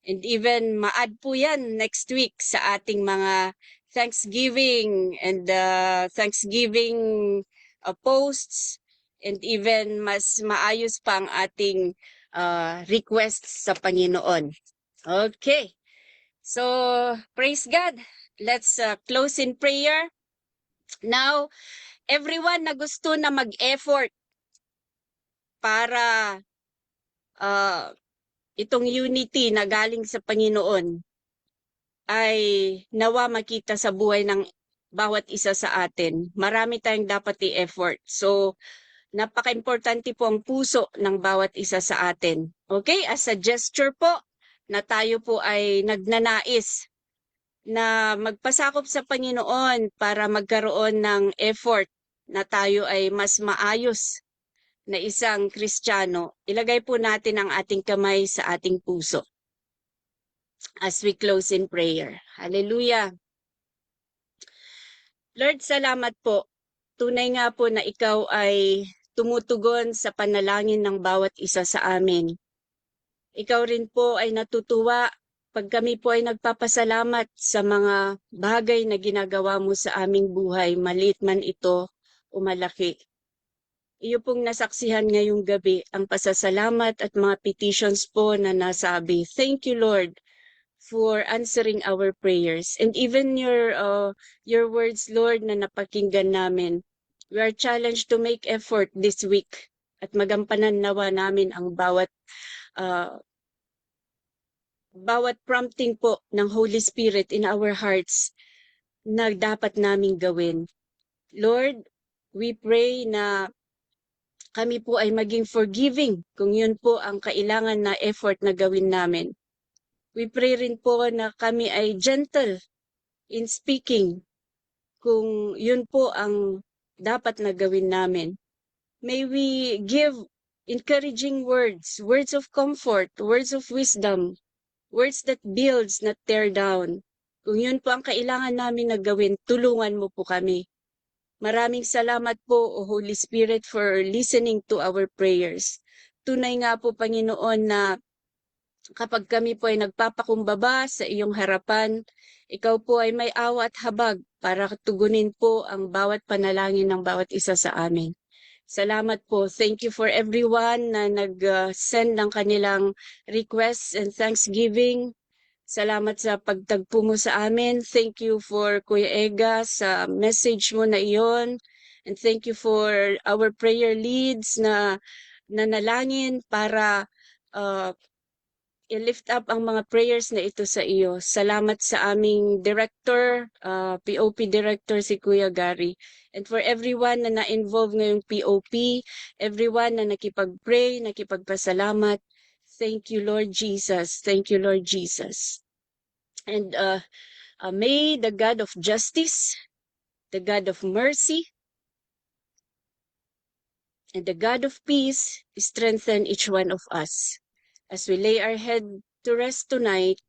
And even ma-add po yan next week sa ating mga Thanksgiving and Thanksgiving posts, and even mas maayos pa ang ating requests sa Panginoon. Okay. So, praise God. Let's close in prayer. Now, everyone na gusto na mag-effort para itong unity na galing sa Panginoon ay nawa makita sa buhay ng bawat isa sa atin. Marami tayong dapat i-effort. So, napaka-importante po ang puso ng bawat isa sa atin. Okay? As a gesture po, na tayo po ay nagnanais na magpasakop sa Panginoon para magkaroon ng effort na tayo ay mas maayos na isang Kristiyano. Ilagay po natin ang ating kamay sa ating puso as we close in prayer. Hallelujah. Lord, salamat po. Tunay nga po na ikaw ay tumutugon sa panalangin ng bawat isa sa amin. Ikaw rin po ay natutuwa pag kami po ay nagpapasalamat sa mga bagay na ginagawa mo sa aming buhay, maliit man ito o malaki. Iyo pong nasaksihan ngayong gabi ang pasasalamat at mga petitions po na nasabi. Thank you, Lord, for answering our prayers. And even your words, Lord, na napakinggan namin. We are challenged to make effort this week at magampanan nawa namin ang bawat prompting po ng Holy Spirit in our hearts na dapat naming gawin. Lord, we pray na kami po ay maging forgiving kung yun po ang kailangan na effort na gawin namin. We pray rin po na kami ay gentle in speaking kung yun po ang dapat na gawin namin. May we give encouraging words, words of comfort, words of wisdom, words that builds, not tear down. Kung yun po ang kailangan namin na gawin, tulungan mo po kami. Maraming salamat po, O Holy Spirit, for listening to our prayers. Tunay nga po, Panginoon, na kapag kami po ay nagpapakumbaba sa iyong harapan, ikaw po ay may awa at habag para tugunin po ang bawat panalangin ng bawat isa sa amin. Salamat po. Thank you for everyone na nag-send ng kanilang requests and thanksgiving. Salamat sa pagtagpo mo sa amin. Thank you for Kuya Ega sa message mo na iyon. And thank you for our prayer leads na nanalangin para i-lift up ang mga prayers na ito sa iyo. Salamat sa aming director, POP director si Kuya Gary. And for everyone na na-involve ngayong POP, everyone na nakipag-pray, nakipagpasalamat, thank you, Lord Jesus. Thank you, Lord Jesus. And may the God of justice, the God of mercy, and the God of peace strengthen each one of us. As we lay our head to rest tonight,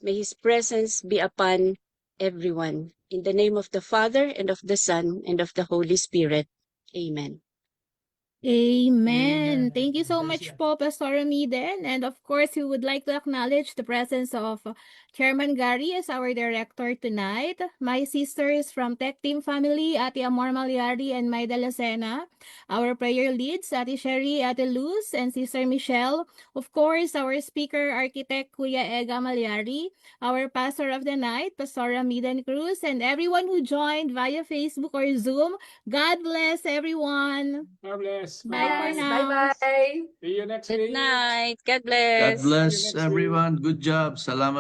may His presence be upon everyone. In the name of the Father, and of the Son, and of the Holy Spirit. Amen. Amen. Thank you so Bless much you. po, Pastor Amiden. And of course, we would like to acknowledge the presence of Chairman Gary as our director tonight. My sisters from Tech Team family, Ate Amor Malyari and Maida Lacena. Our prayer leads, Ate Sherry, Ate Luz, and Sister Michelle. Of course, our speaker, Architect Kuya Ega Malyari. Our pastor of the night, Pastor Amiden Cruz. And everyone who joined via Facebook or Zoom. God bless everyone. God bless. Bye for Yes, now. bye-bye. See you next Good week. night. God God bless. See you bless next week. everyone. Good job. Salamat.